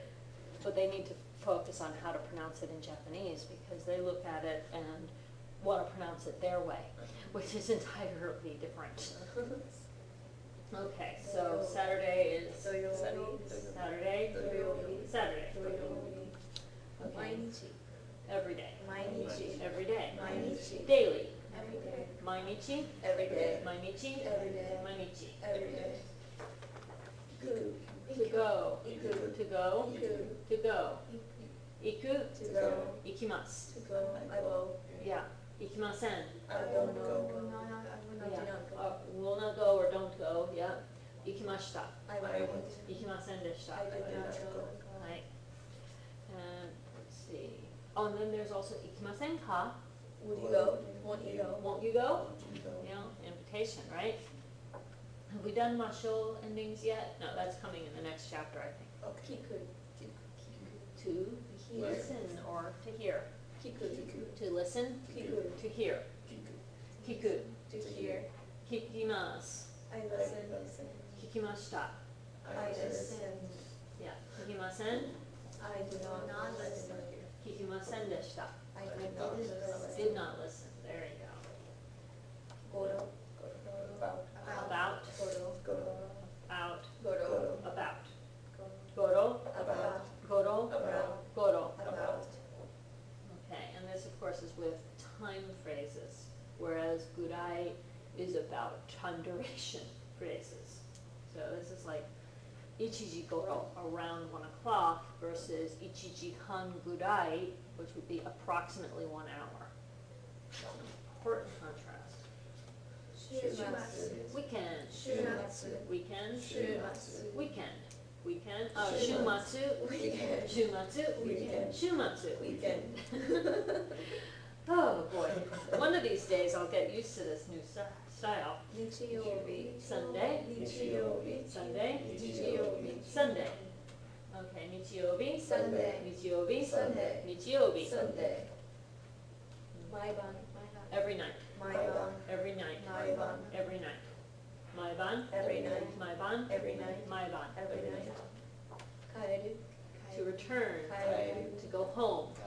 but they need to focus on how to pronounce it in Japanese because they look at it and want to pronounce it their way, which is entirely different. Okay, so Saturday is Doyobi. Saturday, Doyobi. Saturday, Doyobi. okay, Mainichi. every day, Mainichi. every day, Mainichi. daily, Every day. mainichi, Every day. mainichi, Every day. mainichi, Every day. Ku. to go, Iku. to go, Iku. to go, iku, To go. ikimasu, To go. I will. yeah, ikimasen, I don't No, go. no, I would not yeah, do that. will not go or don't go, yeah, ikimashita, I I will. went. ikimasen deshita. I did not go. Right. And let's see. Oh, and then there's also ikimasen ka. Would you go? Won't you go? Won't you go? You go. You know, invitation, right? Have we done mashal endings yet? No, that's coming in the next chapter, I think. Okay. Kiku. To Hear. listen or to hear. Kiku. To listen, Kiku. to hear. Kiku. To hear. Kikimasu. I listen. Kikimashita. I listen. Yeah. Kikimasen. I do not listen. Kikimasen deshita. I did not listen. Did not listen. There you go. Goro. About. About. Goro. Go. Out. Goro. About. Goro. About. Goro. About. Goro. About. Okay, and this of course is with time phrases, whereas gudai is about time duration phrases. So this is like ichiji goro, around 1 o'clock, versus ichiji han gudai, which would be approximately 1 hour. Important contrast. Shumatsu. Weekend. Shumatsu. Weekend. Shumatsu. Weekend. Weekend. Oh, shumatsu. Weekend. Shumatsu. Weekend. Shumatsu. Weekend. Oh, boy. One of these days I'll get used to this new style. Nichiyobi. Sunday. Nichiyobi. Sunday. Nichiyobi. Sunday. Okay, nichiyobi. Sunday. Nichiyobi. Sunday. Nichiyobi. Sunday. Maiban. Every night. Maiban. Every night. Maiban. Every night. Maiban. Every night. Maiban. Every night. Maiban. Every night. Kaeru. To return. Kaeru. To go home. To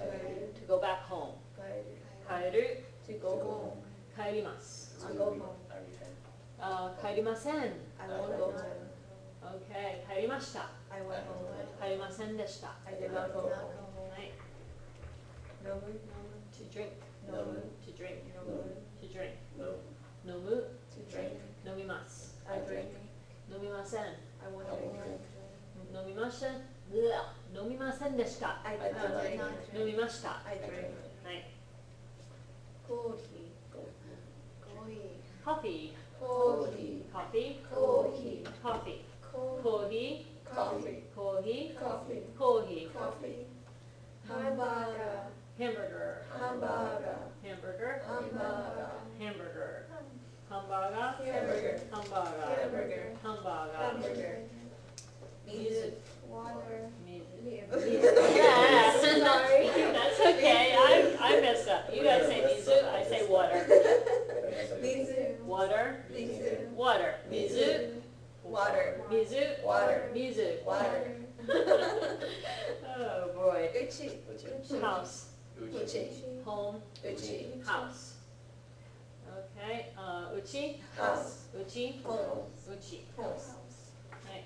帰ります。 This I'll would go be- home. I return. 帰りません。 I won't go home. Okay, 帰りました。 I went home. 帰りませんでした。 I did not go home. はい。 No mood. To drink, No mood. to drink, No mood. to drink. No. 飲む、 To drink. 飲みます。 I drink. 飲みません。 I won't I won't drink. drink. 飲みません。うわ飲みませんでした。 I I did did not not drink. drink. 飲みました。 I drink. はい。 Coffee. Coffee, Coffee. coffee, Coffee. coffee, Coffee. coffee, Coffee. coffee, Coffee. coffee, Coffee. Hamburger. hamburger, Hamburger. hamburger, Hamburger. hamburger, hamburger, Hamburger. hamburger, Hamburger. hamburger, Hamburger. Mizu, Water. mizu. Yeah, sorry, that's okay, I messed up. You guys say mizu, I say water. Mizu. Water, Mizu. water, mizu, Water. mizu, Water. mizu. Water. Oh boy. Uchi. House, Uchi. home, Uchi. house. Okay, uchi, House. uchi, Home. uchi. House. Right.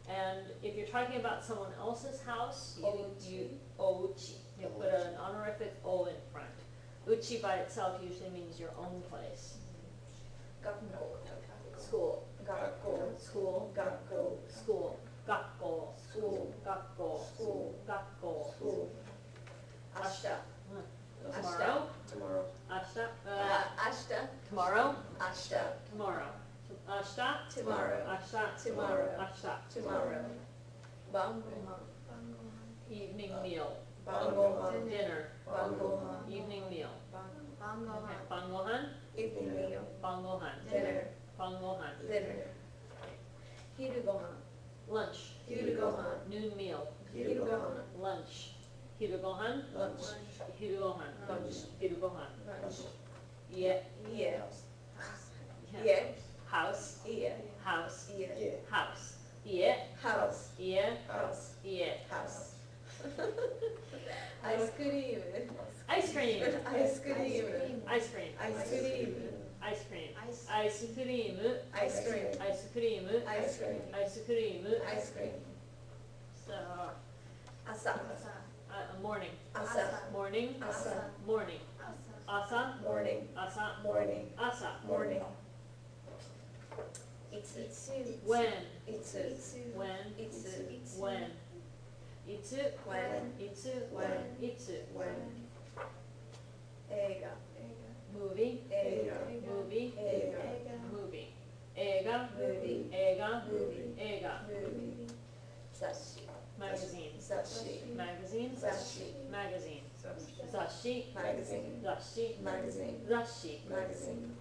And if you're talking about someone else's house, you ouchi. You put an honorific o in front. Uchi by itself usually means your own place. Gakko. School, Gakko. school, Gakko. school, gakko, School. gakko, School. gakko. School. Ashita. Tomorrow, Tomorrow. ashita, Ashita. tomorrow, Ashita. tomorrow. Ashita, Tomorrow. ashita, Tomorrow. ashita. Tomorrow. Bangohan. Evening meal, Bangohan. dinner, Bangohan. evening meal. Bangohan. Okay, Bangohan, Evening meal. bangohan, Dinner. bangohan. Dinner. Hirugohan. Lunch, Hirugohan. noon meal, Hirugohan. lunch. Hirugohan, Lunch. hirugohan, Lunch. hirugohan. Lunch. Yeah, Yeah. yeah. Yeah. House, Yeah. house, Yeah. Yeah. house. Yeah, House. yeah, House. yeah. House. Ice cream. Ice cream, Ice cream. ice cream, Ice cream. ice cream. Ice. Ice cream, Ice cream. ice cream, Ice cream. ice cream. Ice cream. So, Asa. morning, Asa. morning, Asa. morning. Asa, Morning. asa, Morning. asa. Morning. Itsu. When, Itsu. when, Itsu. when. Itsu, When. itsu, When. itsu. When. Eiga. Movie, Eiga. movie, Eiga. movie. Eiga, Movie. eiga, Movie. eiga. Movie. Sashi. Magazine, Sashi. magazine, Sashi. magazine. Zashi, Magazine. zashi, Magazine. zashi. Magazine.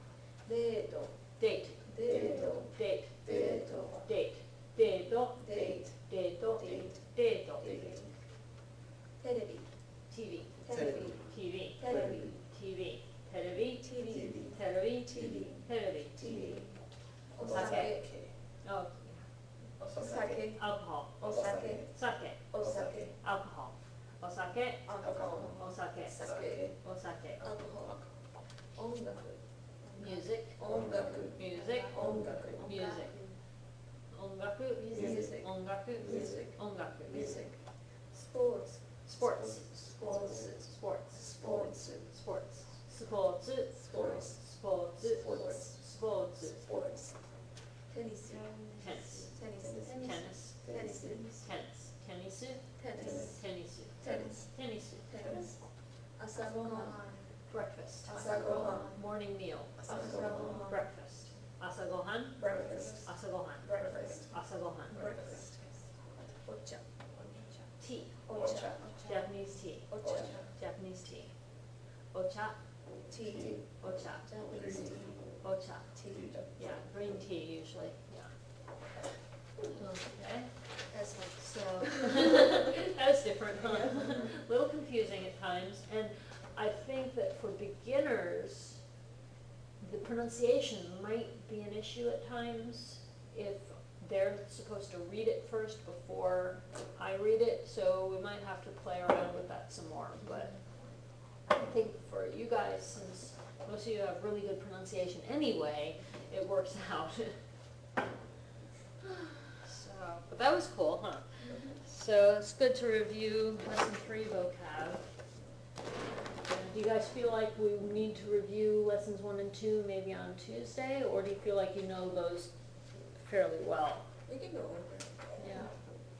Date. Date, Date. date, Date. date. Deto, Date. deto, Date. deto. Date. Terebi. TV, Terebi. TV, Terebi. TV, televi, TV. televi, TV. televi. TV. Osake. Osake. Oh, Osake. alcohol. Osake. Sake, Osake. alcohol. Osake, Alcohol. osake, Sake. osake. Alcohol. Ongaku. Music, Ongaku. music, Ongaku. music. Ongaku, Music. ongaku, Music. ongaku. Music. Sports. Sports, Sports. sports, Sports. sports. Sports, Sports. sports, Sports. sports. Sports. Tennis. Tennis, Tennis. tennis, Tennis. tennis, tennis, Tennis. tennis, Tennis. tennis. Tennis. Asagohan. Breakfast, Asagohan. morning meal, Asagohan. breakfast. Asagohan, Breakfast. asagohan, Breakfast. asagohan. Breakfast. Ocha. Tea, Ocha. Japanese tea, Ocha. Japanese tea. Ocha, Tea. ocha, Japanese tea. ocha. Tea. Yeah, green tea usually, yeah. Okay, That's like so, that's different, huh? A little confusing at times, and I think that for beginners, the pronunciation might be an issue at times if they're supposed to read it first before I read it, so we might have to play around with that some more, but I think for you guys, since most of you have really good pronunciation anyway, it works out. So, but that was cool, huh? So it's good to review lesson 3 vocab. Do you guys feel like we need to review lessons 1 and 2 maybe on Tuesday, or do you feel like you know those fairly well? We can go over. Yeah.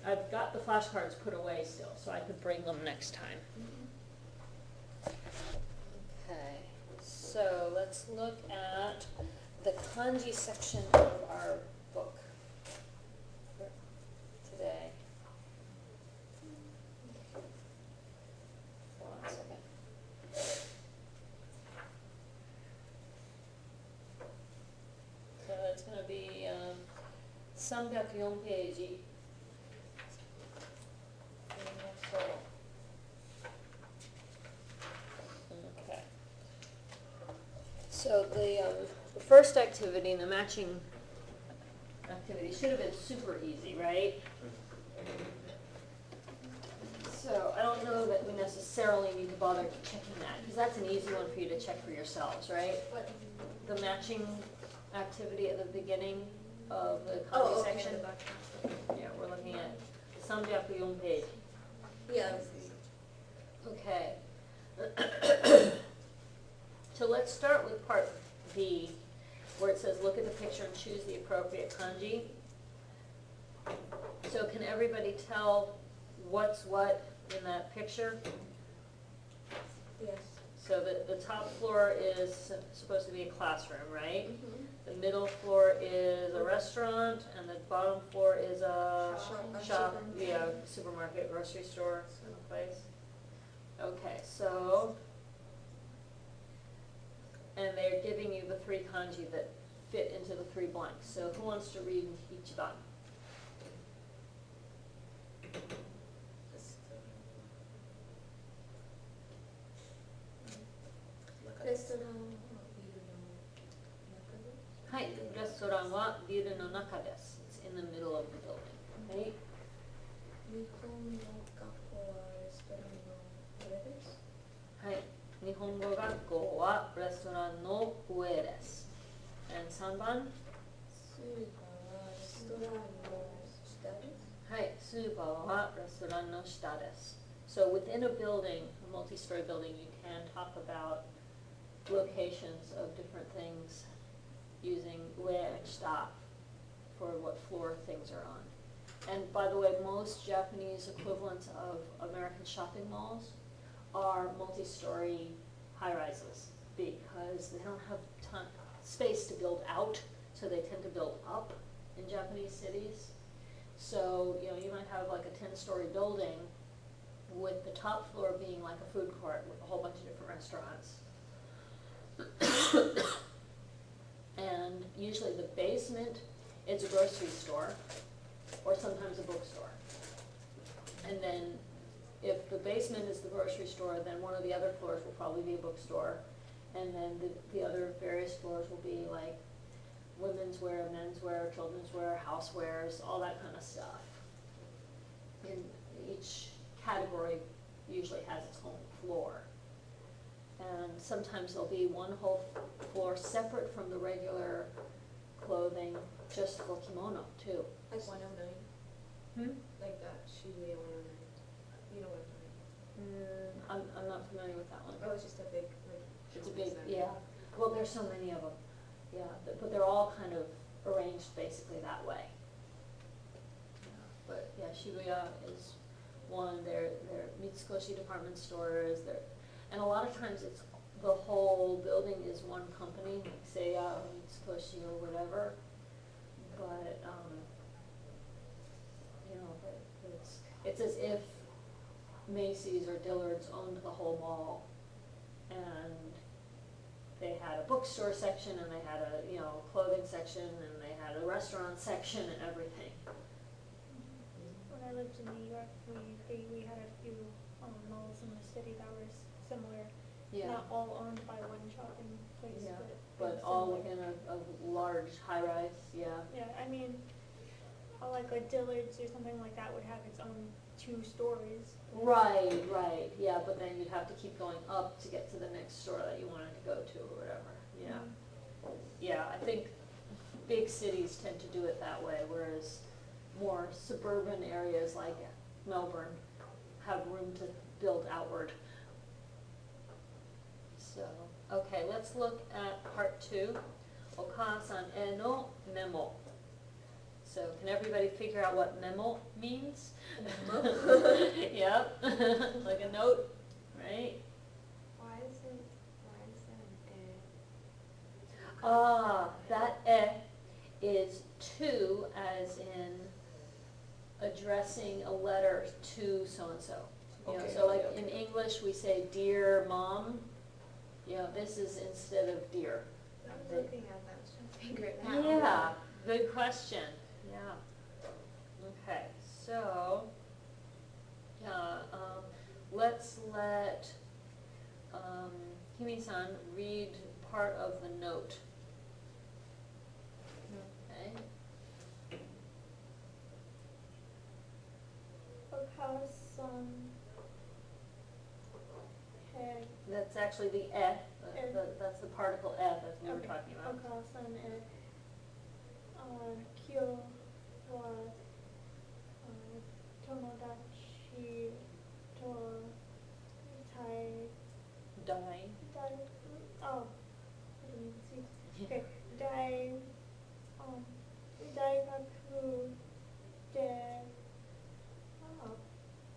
I've got the flashcards put away still, so I could bring them next time. Okay, so let's look at the kanji section of our book for today. Hold on a second. So it's going to be 304ページ. Okay. So the first activity, the matching activity, should have been super easy, right? So I don't know that we necessarily need to bother checking that, because that's an easy one for you to check for yourselves, right? The matching activity at the beginning of the kanji section. Yeah, we're looking at 304ページ. Yeah. Okay. So let's start with part B, where it says look at the picture and choose the appropriate kanji. So can everybody tell what's what in that picture? Yes. So the top floor is supposed to be a classroom, right? Mm-hmm. The middle floor is a restaurant, and the bottom floor is a shop, yeah, supermarket, grocery store, kind of place. Okay, so, and they're giving you the 3 kanji that fit into the 3 blanks. So who wants to read each one? Restaurant. はい、レストランはビルの中です. It's in the middle of the building. はい。日本の学校はレストランの上です。はい。日本語学校はレストランの上です. And 3番? スーパーはレストランの下です。はい。スーパーはレストランの下です. So within a building, a multi-story building, you can talk about locations of different things using ue and shita for what floor things are on. And by the way, most Japanese equivalents of American shopping malls are multi-story high-rises because they don't have space to build out, so they tend to build up in Japanese cities. So, you know, you might have like a 10-story building with the top floor being like a food court with a whole bunch of different restaurants. And usually the basement is a grocery store or sometimes a bookstore. And then if the basement is the grocery store, then one of the other floors will probably be a bookstore. And then the other various floors will be like women's wear, men's wear, children's wear, housewares, all that kind of stuff. And each category usually has its own floor. And sometimes there'll be one whole floor separate from the regular clothing, just for kimono too. Like 109, Hmm? like that, Shibuya 109. You know what I'm I'm not familiar with that one. talking about? Oh, it's just a big, like, It's a shopping big, center. yeah. Well, there's so many of them. Yeah, but they're all kind of arranged basically that way. Yeah, but yeah, Shibuya is one. They're Mitsukoshi department stores. And a lot of times it's the whole building is one company, like Seiya or Mitsukoshi or whatever. But you know, but it's as if Macy's or Dillard's owned the whole mall, and they had a bookstore section, and they had a clothing section, and they had a restaurant section, and everything. When I lived in New York, we had a few malls in the city that were similar. Yeah. Not all owned by one shopping place, Yeah, but but all similar. within a large high-rise, yeah. Yeah, I mean, like a Dillard's or something like that would have its own 2 stories. Right, right, yeah, but then you'd have to keep going up to get to the next store that you wanted to go to or whatever, yeah. Yeah, I think big cities tend to do it that way, whereas more suburban areas like Melbourne have room to build outward. So, okay, let's look at part 2. Okasan e no memo. So can everybody figure out what memo means? Yep, like a note, right? Why is it an Ah, that e is to, as in addressing a letter to so-and-so. You know, Okay, so like okay, in okay. English, we say dear mom, you know, this is instead of dear. I was looking at that, I was trying to figure it out. Yeah, good question, yeah. Okay, so, let's let, Himi-san read part of the note. Okay, Okasan e that's actually the that's the particle that we were talking about. Okasan e kyo wa tomodachi to tai Die. oh, I didn't even see. Okay, daigaku de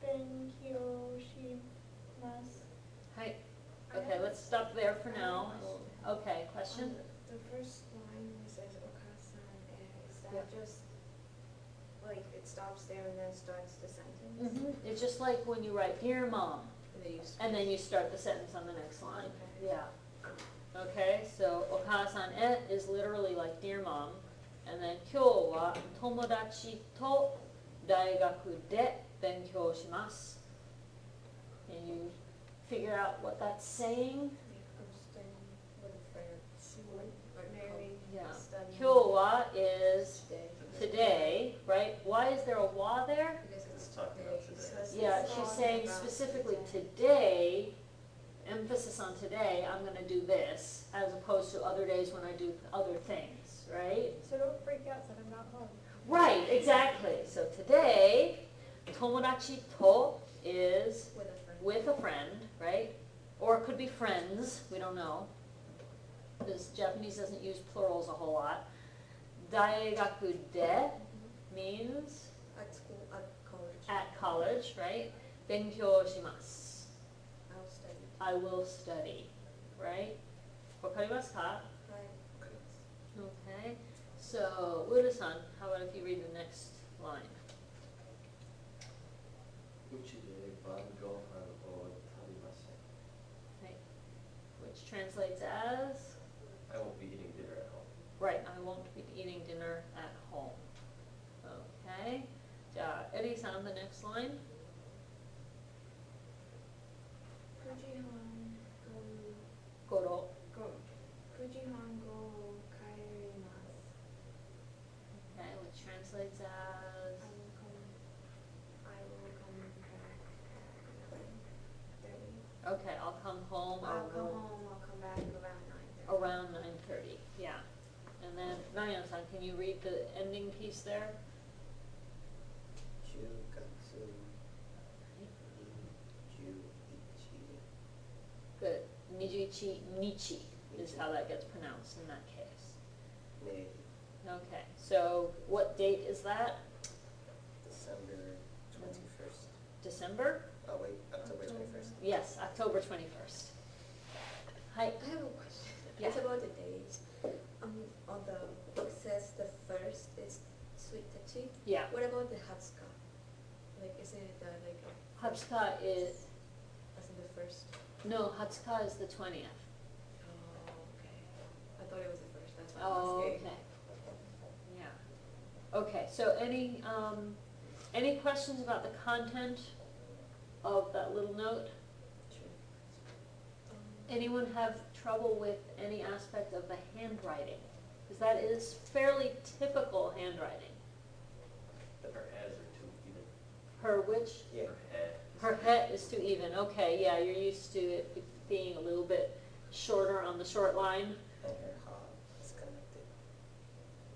benkyou shimasu. Hi, okay, let's stop there for now. Okay, question? The first line where it says Okasan, is Yeah. that just, like, it stops there and then starts the sentence? Mm-hmm. It's just like when you write dear mom, And then you and then you start the sentence on the next line. Okay. Yeah. Okay, so okasan e is literally like dear mom, and then kyou wa tomodachi to daigaku de benkyou shimasu. And you figure out what that's saying. I'm staying with a friend, like Mary, Yeah. studying. Kyou wa is Today. today, right? Why is there a wa there? Because it's It's talking about today. Yeah, she's saying specifically today, emphasis on today, I'm gonna do this, as opposed to other days when I do other things, right? So don't freak out that I'm not home. Right, exactly. So today, tomodachi to is With a friend. with a friend, right? Or it could be friends, we don't know. Because Japanese doesn't use plurals a whole lot. Daigaku de means At school, at college. at college, right? Benkyou shimasu. I'll study. I will study, right? Wakarimasu ka? Right. Okay. So, Uru-san, how about if you read the next line? うちで晩ご飯を食べません。 Okay. Which translates as? I won't be eating dinner at home. Right, I won't be eating dinner at home. Okay. Eddie-san, the next line? Fujihan go, Goro. Fujihan go kaerimasu. Okay, which translates as? I will come back at 9:30. Okay, I'll come home I'll come home, I'll come back around 9:30. around 9:30, yeah. And then, Ryan-san, can you read the ending piece there? Jukatsu, Juichi, Good. Nijichi Nichi is how that gets pronounced in that case. Ne, Okay, so what date is that? December 21st. December? Oh wait, October 21st. Yes, October 21st. Hi. I have a question. Yeah. It's about the days. On the book says the first is sweet tachi. Yeah. What about the hatsuka? Like, isn't it the like? Hatsuka is, As in the first. no, Hatsuka is the 20th. Oh, okay. I thought it was the first. That's why I Oh, was okay. Yeah. Okay, so any questions about the content of that little note? Anyone have trouble with any aspect of the handwriting? Because that is fairly typical handwriting. That her as are too even. Her which? Yeah. Her het is too even. Okay, yeah, you're used to it being a little bit shorter on the short line. And her ha is connected.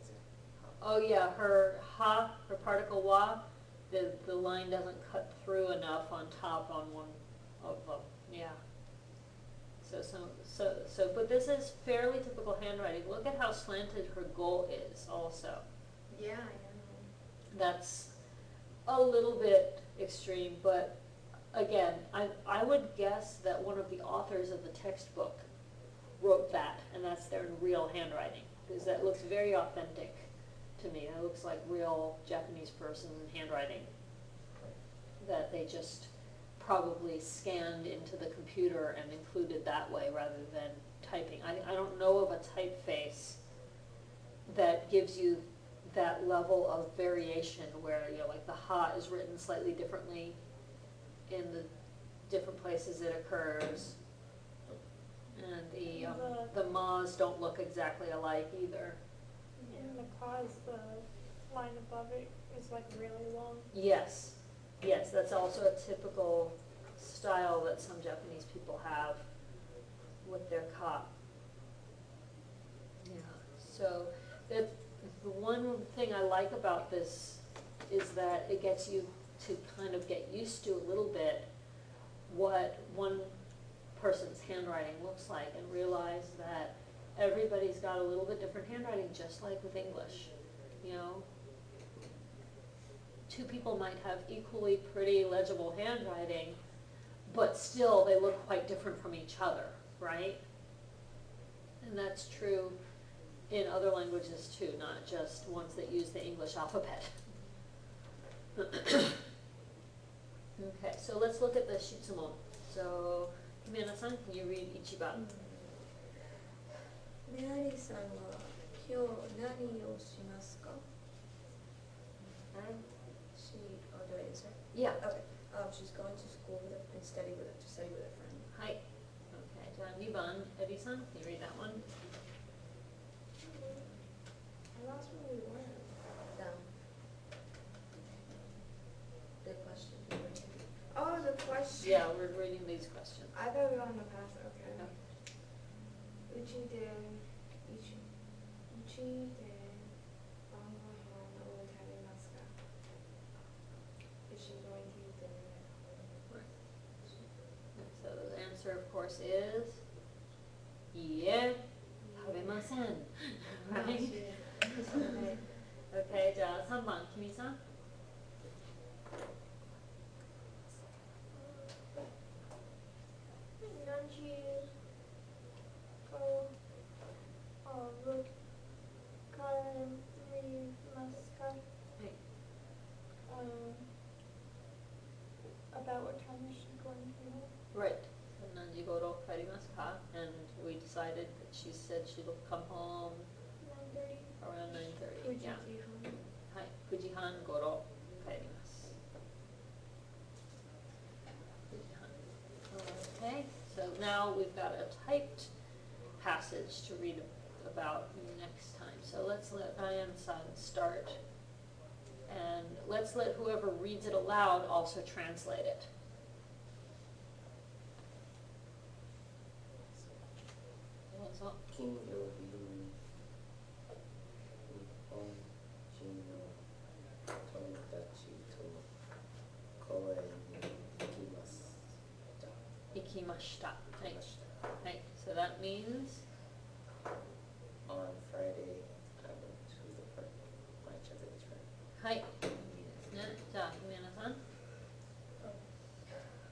Is it ha? Oh yeah, her ha, her particle wa, the line doesn't cut through enough on top on one of them. Yeah. But this is fairly typical handwriting. Look at how slanted her go is also. Yeah, I know. That's a little bit extreme, but again, I would guess that one of the authors of the textbook wrote that, and that's their real handwriting, because that looks very authentic to me. It looks like real Japanese person handwriting that they just probably scanned into the computer and included that way rather than typing. I don't know of a typeface that gives you that level of variation where, you know, like the ha is written slightly differently in the different places it occurs, and the ma's don't look exactly alike either. In the cause, the line above it is like really long. Yes, yes, that's also a typical style that some Japanese people have with their ka. Yeah, so that the one thing I like about this is that it gets you to kind of get used to a little bit what one person's handwriting looks like and realize that everybody's got a little bit different handwriting, just like with English. You know, two people might have equally pretty legible handwriting, but still they look quite different from each other, right? And that's true in other languages too, not just ones that use the English alphabet. Okay, so let's look at the shitsumon. So, Himena-san, can you read Ichiban? メアリーさんは今日何をしますか? She, oh, do I answer? Yeah. Okay. She's going to school with and study with a friend. はい。Okay, じゃあ2番、エリさん、can you read that one? I lost where we were. Down. The question. Oh, the question. Yeah, we're reading these questions. I thought we were on the path. Okay. Okay. Uchi de Bangohan o tabemasu ka? Is she going to eat dinner at home? So the answer, of course, is いいえ、食べません。Right? Okay, じゃあ3番、君さん。About what time is she going to be home? Right. So 何時頃帰りますか? And we decided that she said she will come home 9:30. around 9:30. 9時 Yeah. はい。9時半頃帰ります。9時半. Okay. So now we've got a typed passage to read about next time. So let's let Ryan-san start. And let's let whoever reads it aloud also translate it. どうぞ。金曜日に日本人の友達と公園に行きました。行きました。はい行きました。はい。So that means On Friday, I went to the park, my Japanese friend. はい。いいですね。じゃあ、姫野さん。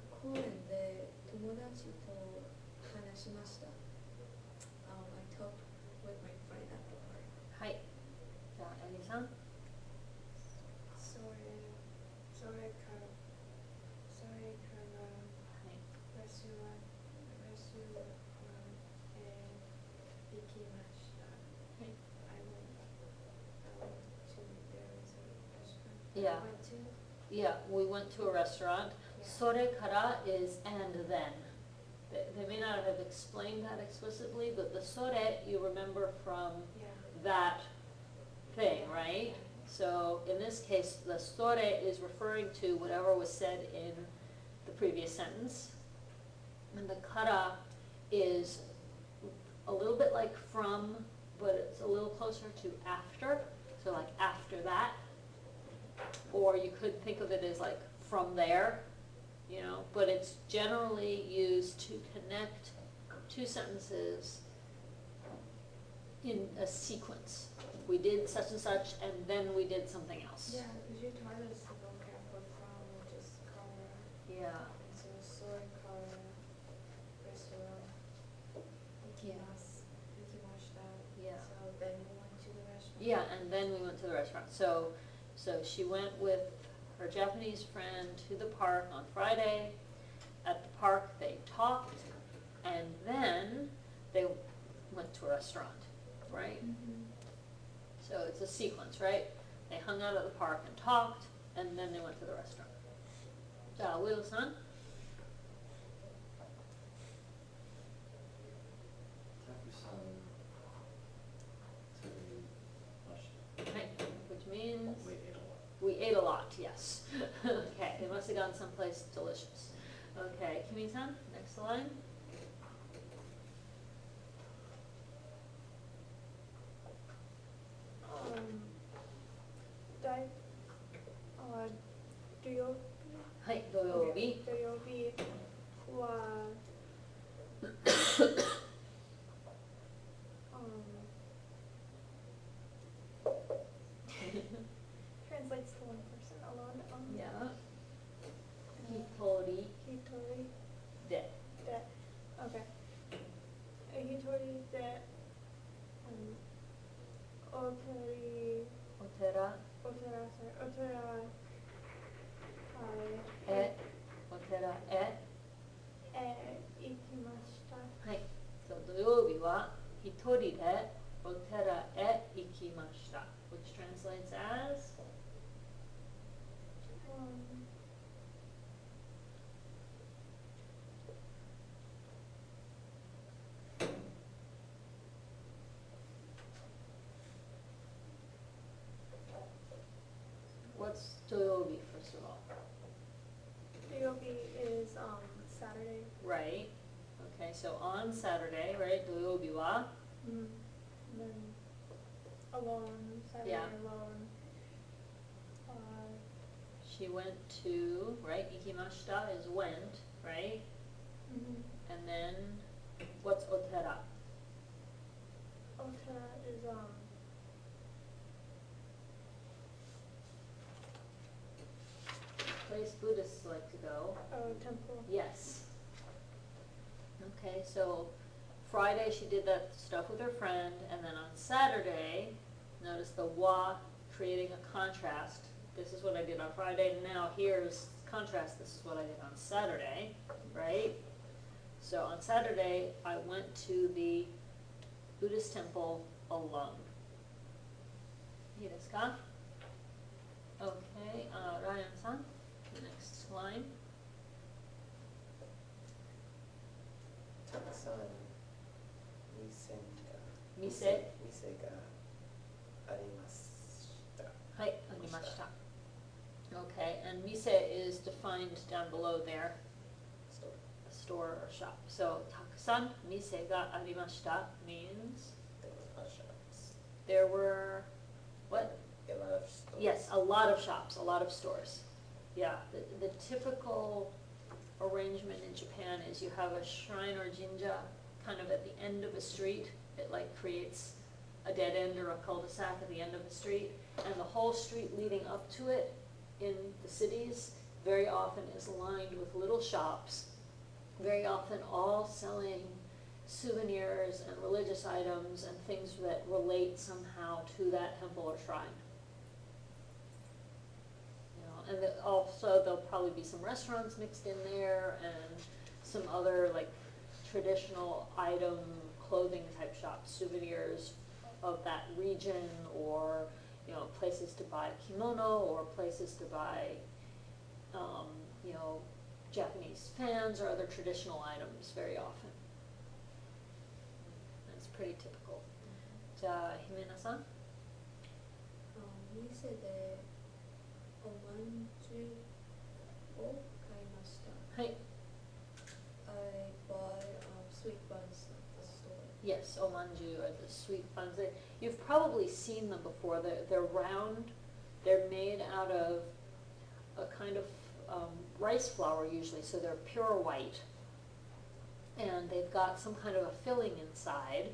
公園で友達と話しました。I talked with my friend at the park. はい。じゃあ、エリさん。はい。Yeah. Yeah, we went to a restaurant. それから is and then. They may not have explained that explicitly, but the それ you remember from that thing, right? So in this case, the store is referring to whatever was said in the previous sentence. And the kara is a little bit like from, but it's a little closer to after. So like after that. Or you could think of it as like from there, you know, but it's generally used to connect two sentences in a sequence. We did such and such, and then we did something else. Yeah, because you taught us the vocab for from, which is kara. Yeah. And so soy kara, restaurant, ikimashita. Yeah. So then we went to the restaurant. Yeah, and then we went to the restaurant. So she went with her Japanese friend to the park on Friday. At the park, they talked, and then they went to a restaurant, right? Mm-hmm. So it's a sequence, right? They hung out at the park and talked, and then they went to the restaurant. Will-san? たくさん食べました。 Okay, which means We ate a lot. we ate a lot, yes. Okay, they must have gone someplace delicious. Okay, Kimi-san, next line. Hi, 土曜日. 土曜日は translates to one person alone. Yeah. Hitori Hitori de. de. Okay. Hitori de. Otori. Otera Otera. Sorry. Otera. e. Otera e. Ikimashita. はい。そう、土曜日は一人でお寺へ行きました。Which translates as? What's 土曜日, first of all? Ryobi is Saturday. Right. Okay, so on Saturday, right? 土曜日は And then alone, Saturday Yeah. alone. she went to, right? Ikimashita is went, right? And then what's otera? Otera is Place Buddhists like to go. temple. Yes. Okay, so Friday she did that stuff with her friend, and then on Saturday, notice the wa creating a contrast. This is what I did on Friday, and now here's contrast. This is what I did on Saturday, right? So on Saturday, I went to the Buddhist temple alone. いいですか? Okay, Ryan-san, the next line. たくさん店がありました。はい、ありました. Okay, and mise is defined down below there, So, a store or shop. So, たくさん店がありました means there was a shops. there were, what? A lot of stores. Yes, a lot of shops, a lot of stores. Yeah, the typical arrangement in Japan is you have a shrine or jinja kind of at the end of a street. It like creates a dead end or a cul-de-sac at the end of a street, and the whole street leading up to it in the cities very often is lined with little shops, very often all selling souvenirs and religious items and things that relate somehow to that temple or shrine. And also there'll probably be some restaurants mixed in there and some other like traditional item, clothing type shops, souvenirs of that region, or places to buy kimono, or places to buy Japanese fans or other traditional items very often. That's pretty typical. じゃあ、姫菜さん?店でおまんじゅうを買いました。はい。I bought sweet buns at the store. Yes, omanju are the sweet buns. You've probably seen them before. They're round. They're made out of a kind of rice flour usually, so they're pure white. And they've got some kind of a filling inside.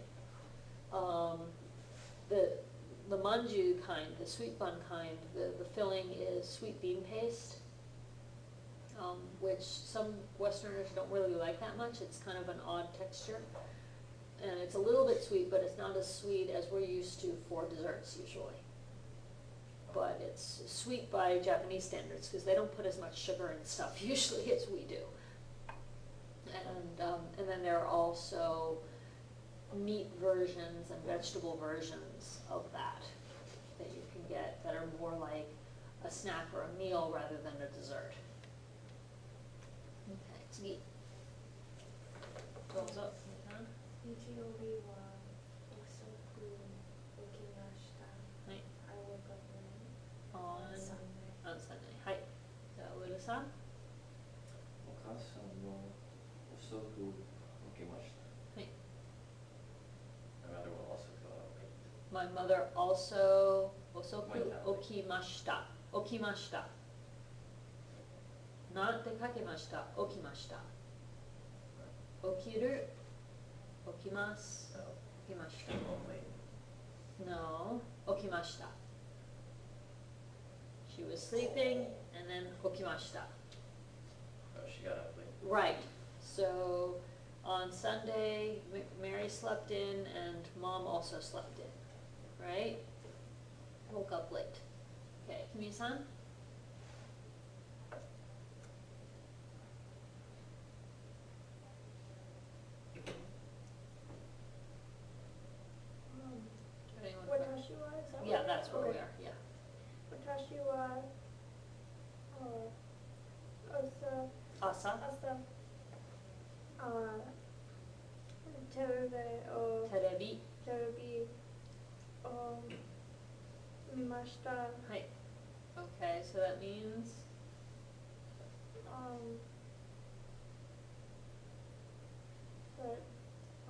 The manju kind, the sweet bun kind, the filling is sweet bean paste, which some Westerners don't really like that much. It's kind of an odd texture. And it's a little bit sweet, but it's not as sweet as we're used to for desserts usually. But it's sweet by Japanese standards because they don't put as much sugar and stuff usually as we do. And then there are also meat versions and vegetable versions of that you can get that are more like a snack or a meal rather than a dessert. Okay, 次。どうぞ。日曜日は遅く起きました。はい。I woke up late On Sunday. Sunday. はい。じゃあ、ウルさん。お母さんも遅く起きました。はい。My mother will also go out late. My mother also 遅く起きました。起きました。not 出かけました。起きました。起きる。起きます。 No, 起きまし she came home late. た。No, 起きました。She was sleeping and then 起きました。Oh, she got up late. Right. So on Sunday, Mary slept in and Mom also slept in, right? Woke up late. Okay, Kimi-san? Anyone for- 私は is that Yeah, what- that's where we okay. are, yeah. 私は朝 Asa? テレビを Terebi? テレビを見ました。Hi. Okay, so that means? But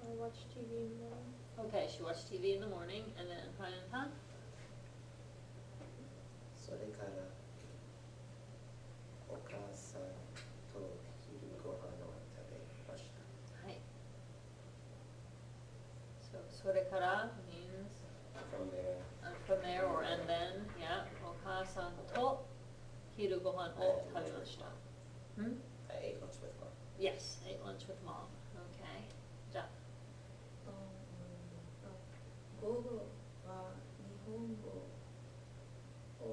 I watch TV in the morning. Okay, she watched TV in the morning and then Ryan-san? それからお母さんと昼ご飯を食べました。はい。So, それから means From there, from there or and then, yeah, お母さんと昼ご飯を食べました。Hmm? I ate lunch with mom. Yes, ate lunch with mom. Okay. じゃあ、午後は日本語を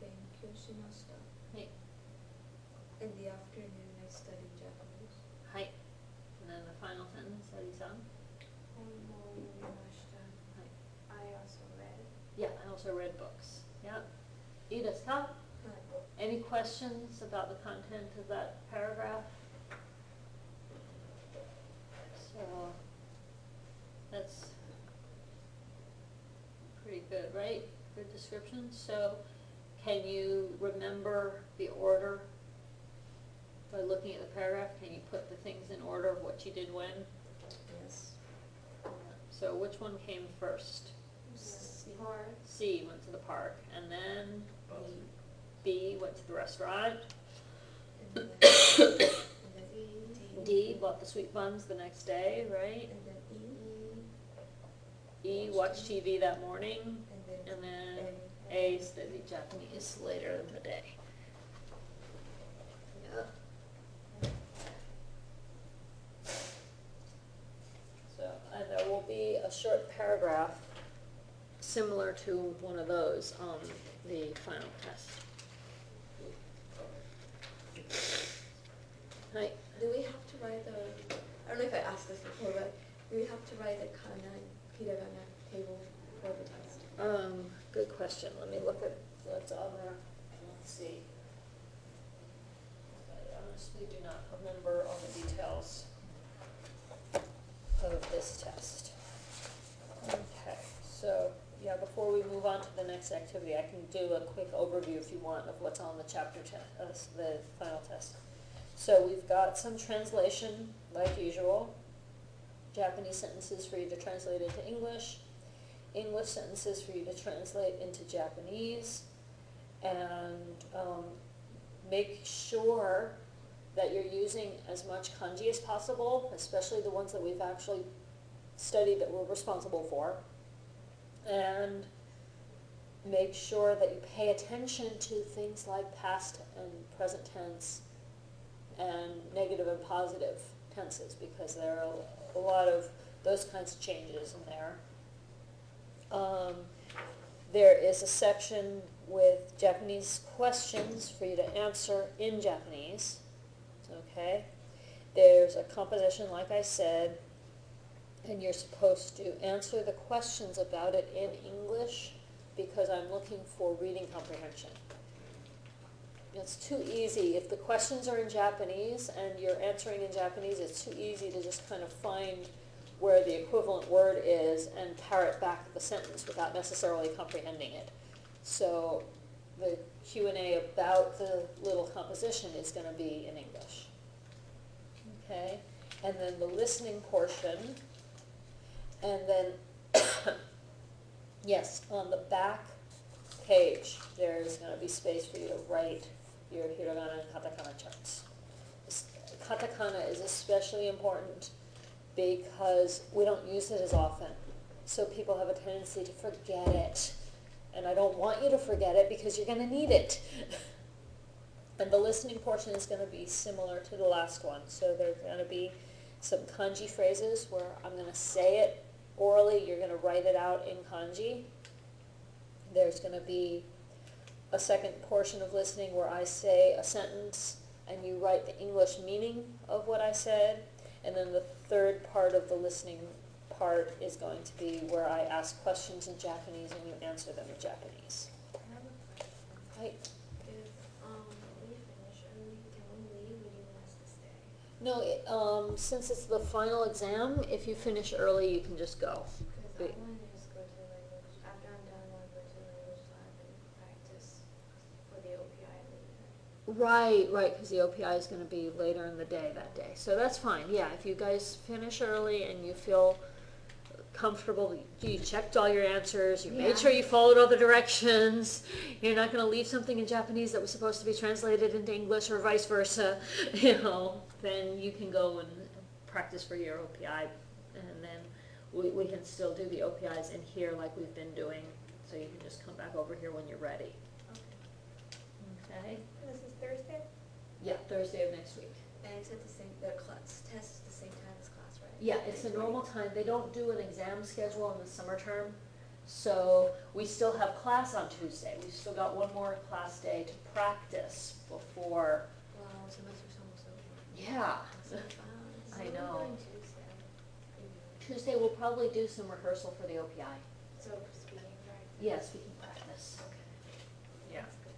勉強しました。はい。 In the afternoon, I studied Japanese. はい。And then the final sentence, アリさん。本を読みました。はい。 I also read. Yeah, I also read books. Yeah. いいですか? はい。 Any questions about the content of that paragraph? So, that's pretty good, right? Good description. So, can you remember the order? By looking at the paragraph, can you put the things in order of what you did when? Yes. So which one came first? Park. C went to the park, and then Bus. B went to the restaurant. And then D bought the sweet buns the next day, right? And then E watched TV that morning, and then and then A studied Japanese later in the day. Yeah. So, and there will be a short paragraph similar to one of those on the final test. Hi. do we have to write the, I don't know if I asked this before, but do we have to write the kana and hiragana table for the test? Good question. Let me look at what's on there. Let's see. I honestly do not remember all the details of this test. Okay, so yeah, before we move on to the next activity, I can do a quick overview if you want of what's on the chapter the final test. So we've got some translation, like usual, Japanese sentences for you to translate into English, English sentences for you to translate into Japanese, and make sure that you're using as much kanji as possible, especially the ones that we've actually studied that we're responsible for. And make sure that you pay attention to things like past and present tense and negative and positive tenses, because there are a lot of those kinds of changes in there. There is a section with Japanese questions for you to answer in Japanese. Okay? There's a composition, like I said, and you're supposed to answer the questions about it in English, because I'm looking for reading comprehension. It's too easy. If the questions are in Japanese and you're answering in Japanese, it's too easy to just kind of find where the equivalent word is and parrot back the sentence without necessarily comprehending it. So the Q&A about the little composition is going to be in English. Okay? And then the listening portion, and then, yes, on the back page, there's going to be space for you to write your hiragana and katakana charts. Katakana is especially important because we don't use it as often. So people have a tendency to forget it. And I don't want you to forget it because you're going to need it. And the listening portion is going to be similar to the last one. So there's going to be some kanji phrases where I'm going to say it orally. You're going to write it out in kanji. There's going to be a second portion of listening where I say a sentence and you write the English meaning of what I said. And then the third part of the listening part is going to be where I ask questions in Japanese and you answer them in Japanese. I have a question. Right. If we finish early, can we leave, or do you want us to stay? No, since it's the final exam, if you finish early, you can just go. Because I want to just go to language, after I'm done, I want to go to language lab and practice for the OPI later. Right, because the OPI is going to be later in the day that day. So that's fine. Yeah, if you guys finish early and you feel comfortable, you checked all your answers, you made sure you followed all the directions, you're not going to leave something in Japanese that was supposed to be translated into English or vice versa, then you can go and practice for your OPI, and then we can still do the OPIs in here like we've been doing, so you can just come back over here when you're ready. Okay? This is Thursday? Yeah, Thursday of next week. And it's at the same, the class, test is the same time as class, right? Yeah, it's a normal time. They don't do an exam schedule in the summer term, so we still have class on Tuesday. We've still got one more class day to practice before. Wow, semester's almost over. Yeah, So I we're know. going Tuesday. Tuesday we'll probably do some rehearsal for the OPI. So speaking practice. Yes, we can practice. Okay. Yeah. That's good.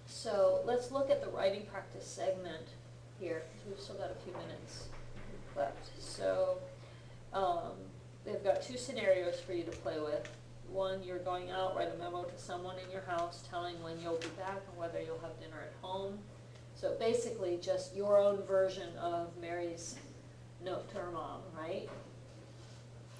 So let's look at the writing practice segment here, because we've still got a few minutes left. So they've got two scenarios for you to play with. One, you're going out, write a memo to someone in your house telling when you'll be back and whether you'll have dinner at home. So basically just your own version of Mary's note to her mom, right?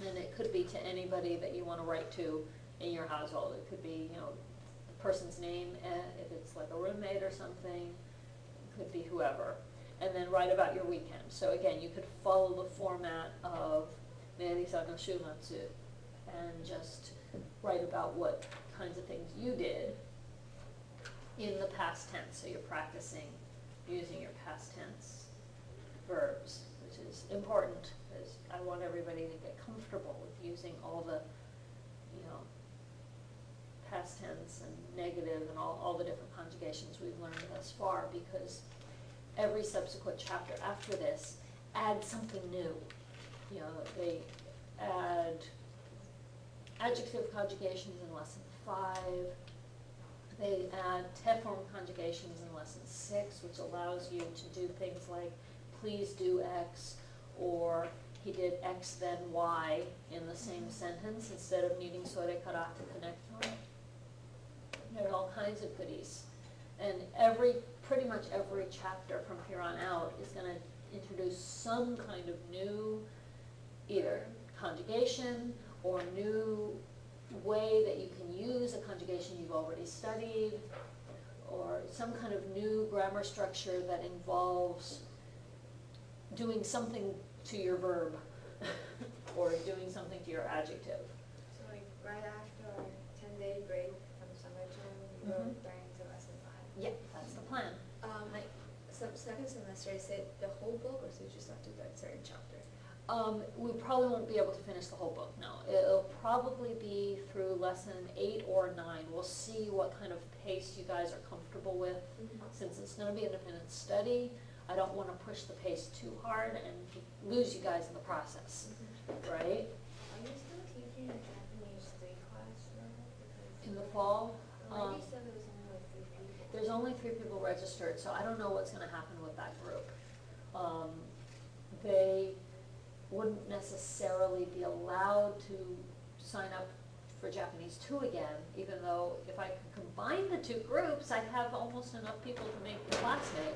And it could be to anybody that you want to write to in your household. It could be, the person's name, if it's like a roommate or something. It could be whoever. And then write about your weekend. So again, you could follow the format of Meri-san no Shumatsu and just write about what kinds of things you did in the past tense. So you're practicing using your past tense verbs, which is important because I want everybody to get comfortable with using all the, past tense and negative and all the different conjugations we've learned thus far, because every subsequent chapter after this adds something new. They add adjective conjugations in lesson 5. They add te form conjugations in lesson 6, which allows you to do things like please do X, or he did X then Y in the same sentence instead of needing sore kara to connect on. There are all kinds of goodies. And pretty much every chapter from here on out is gonna introduce some kind of new, either conjugation or new way that you can use a conjugation you've already studied, or some kind of new grammar structure that involves doing something to your verb or doing something to your adjective. So like right after our 10-day break from summer term, we go Mhm. back into lesson 5. Yeah, that's the plan. Second semester, is it the whole book or is it just up to that certain chapter? We probably won't be able to finish the whole book, no. It'll probably be through lesson 8 or 9. We'll see what kind of pace you guys are comfortable with. Since it's gonna be an independent study, I don't wanna push the pace too hard and lose you guys in the process, right? Are you still teaching a Japanese 3 class now? Because In the fall, the lady said there was only like 3 people. there's only 3 people registered, so I don't know what's gonna happen with that group. They wouldn't necessarily be allowed to sign up for Japanese 2 again, even though if I could combine the 2 groups, I'd have almost enough people to make the class make.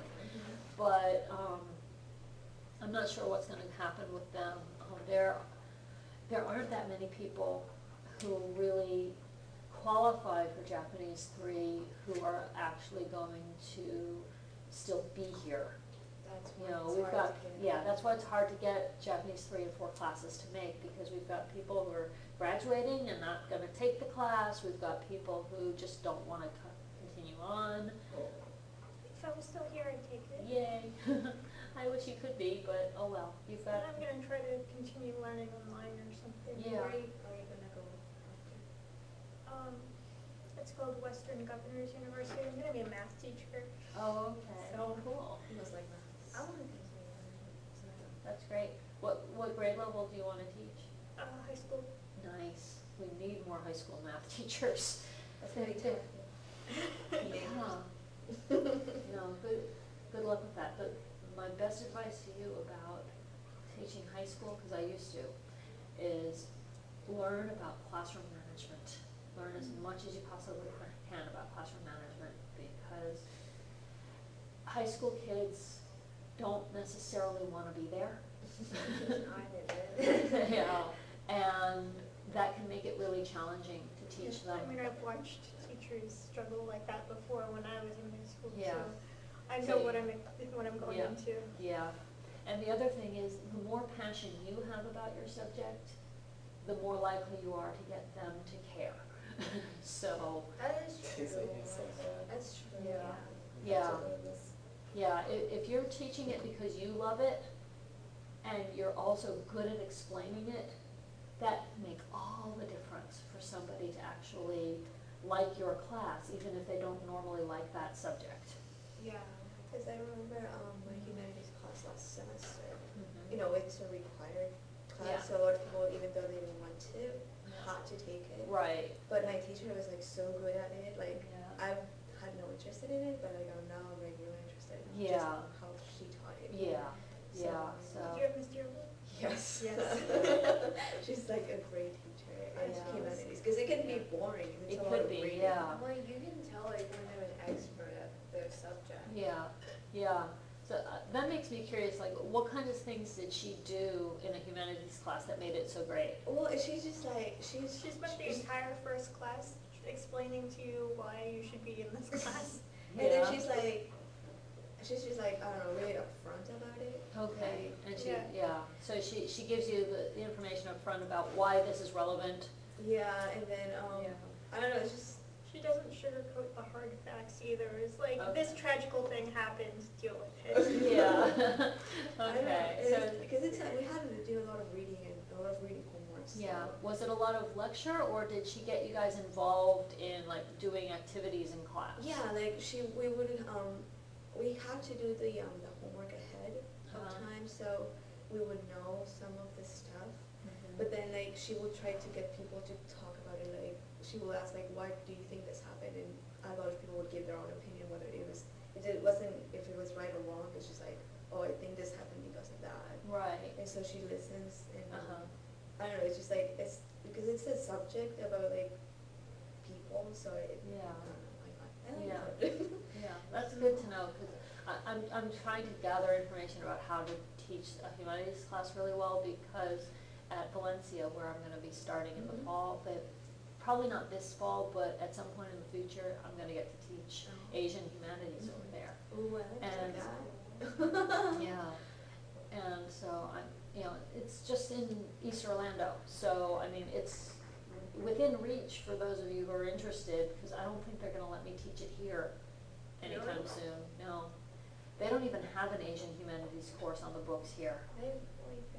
But I'm not sure what's gonna happen with them. There aren't that many people who really qualify for Japanese 3 who are actually going to still be here. That's You why know, it's we've hard got, to get. yeah, that's why it's hard to get Japanese 3 and 4 classes to make, because we've got people who are graduating and not gonna take the class, we've got people who just don't wanna continue on. If I was still here, I'd take it. Yay, I wish you could be, but oh well, you've But got, I'm gonna try to continue learning online or something. Yeah. Where are you gonna go after? It's called Western Governors University. I'm gonna be a math teacher. oh, okay, So- cool, He was like, I want to continue learning. that's great. What grade level do you wanna teach? High school. Nice, we need more high school math teachers. that's gonna be tough. Yeah. No, good luck with that. But my best advice to you about teaching high school, because I used to, is learn about classroom management. Learn as much as you possibly can about classroom management, because high school kids don't necessarily want to be there. I did. Yeah, and that can make it really challenging to teach them. I mean, I've watched teachers struggle like that before when I was in high school. Yeah. So I So know what I'm going Yeah. into. Yeah, and the other thing is, the more passion you have about your subject, the more likely you are to get them to care. So, That is true. It's so bad. That's true, Yeah. yeah. yeah, That's yeah, if you're teaching it because you love it, and you're also good at explaining it, that can make all the difference for somebody to actually like your class, even if they don't normally like that subject. Yeah, because I remember my humanities class last semester, Mhm. you know, it's a required class, Yeah. so a lot of people, even though they didn't want to, had to take it. Right, But my teacher was like so good at it, like yeah, I had no interest in it, but like I'm now like really interested in Yeah. just how she taught it. yeah, yeah, So- so. Did you have Ms. Dearwood? Yes. Yes. She's like a great teacher in Yeah. humanities, because it can be boring. It's It a lot could of be, reading. yeah. Well, you can tell like when they're an expert at their subject. Yeah, yeah. So that makes me curious, like, what kinds of things did she do in a humanities class that made it so great? Well, she's just like She spent the entire first class explaining to you why you should be in this class. and then Yeah. she's just like, I don't know, really upfront about it. Okay, and she, Yeah. yeah, so she gives you the information up front about why this is relevant. Yeah, and then, I don't know, it's just, She doesn't sugarcoat the hard facts either. It's like, Okay. this tragical thing happened, deal with it. Yeah, I don't know, okay, so, because it's, we had to do a lot of reading and a lot of reading homework, so. yeah, was it a lot of lecture, or did she get you guys involved in, like, doing activities in class? Yeah, like we would, we had to do the homework ahead of Uh-huh. time, so we would know some of the stuff. Mhm. But then like she would try to get people to talk about it, like she will ask like, why do you think this happened? And a lot of people would give their own opinion, whether it wasn't if it was right or wrong. It's just like, oh, I think this happened because of that. Right. and so she listens, and Uh-huh. I don't know, it's just like, it's, because it's a subject about like people, so it, Yeah. I like Yeah. it. Yeah, that's good to know, because I'm trying to gather information about how to teach a humanities class really well, because at Valencia, where I'm gonna be starting in the Mhm. fall, probably not this fall, but at some point in the future, I'm gonna get to teach Oh. Asian humanities over there. Ooh, I like And- that. Yeah, and so it's just in East Orlando, so, I mean, it's within reach for those of you who are interested, because I don't think they're gonna let me teach it here anytime Really? soon, no. They don't even have an Asian humanities course on the books here. They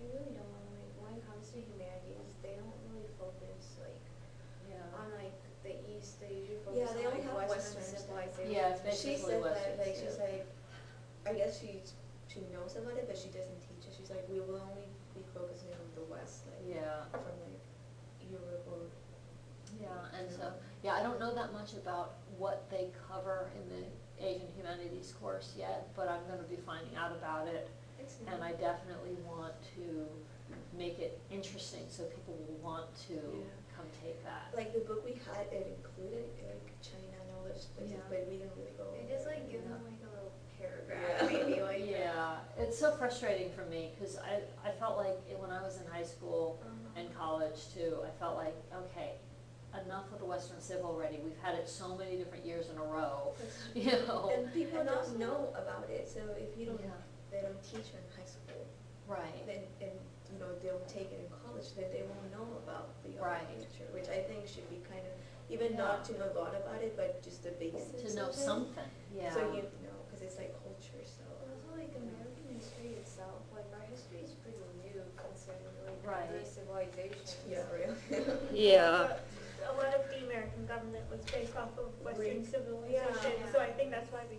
really don't, like, when it comes to humanities, they don't really focus, like, on, like, the East, they usually focus Yeah, on, they only like, have Western Western stuff. civilization. Yeah, it's She basically said Western that, like, too. she's like, I guess she knows about it, but she doesn't teach it. She's like, we will only be focusing on the West, like, Yeah, from like Europe or. yeah, and so, I don't know that much about what they cover in the Asian humanities course yet, but I'm gonna be finding out about it. It's And I definitely want to make it interesting, so people will want to Yeah. come take that. Like the book we had, it included like China and all those places, Yeah. but we didn't really go. They just, like, over give it. them, like, a little paragraph, Yeah. maybe, like. Yeah, it's so frustrating for me, because I felt like when I was in high school and college too, I felt like, okay, enough of the Western Civ already, we've had it so many different years in a row, you know. And people And don't also- know about it, so if you don't, Yeah. they don't teach you in high school, Right, then, and, you know, they'll take it in college, then they won't know about the Right. architecture, which I think should be kind of, even not to know a lot about it, but just the basics to know of it. something, yeah. So you know, because it's like culture, so. Also, like, American history itself, like, our history is pretty new considering, like, Right. the civilizations. Yeah, really. Yeah. A lot of the American government was based off of Western Greek. civilization, Yeah. so I think that's why we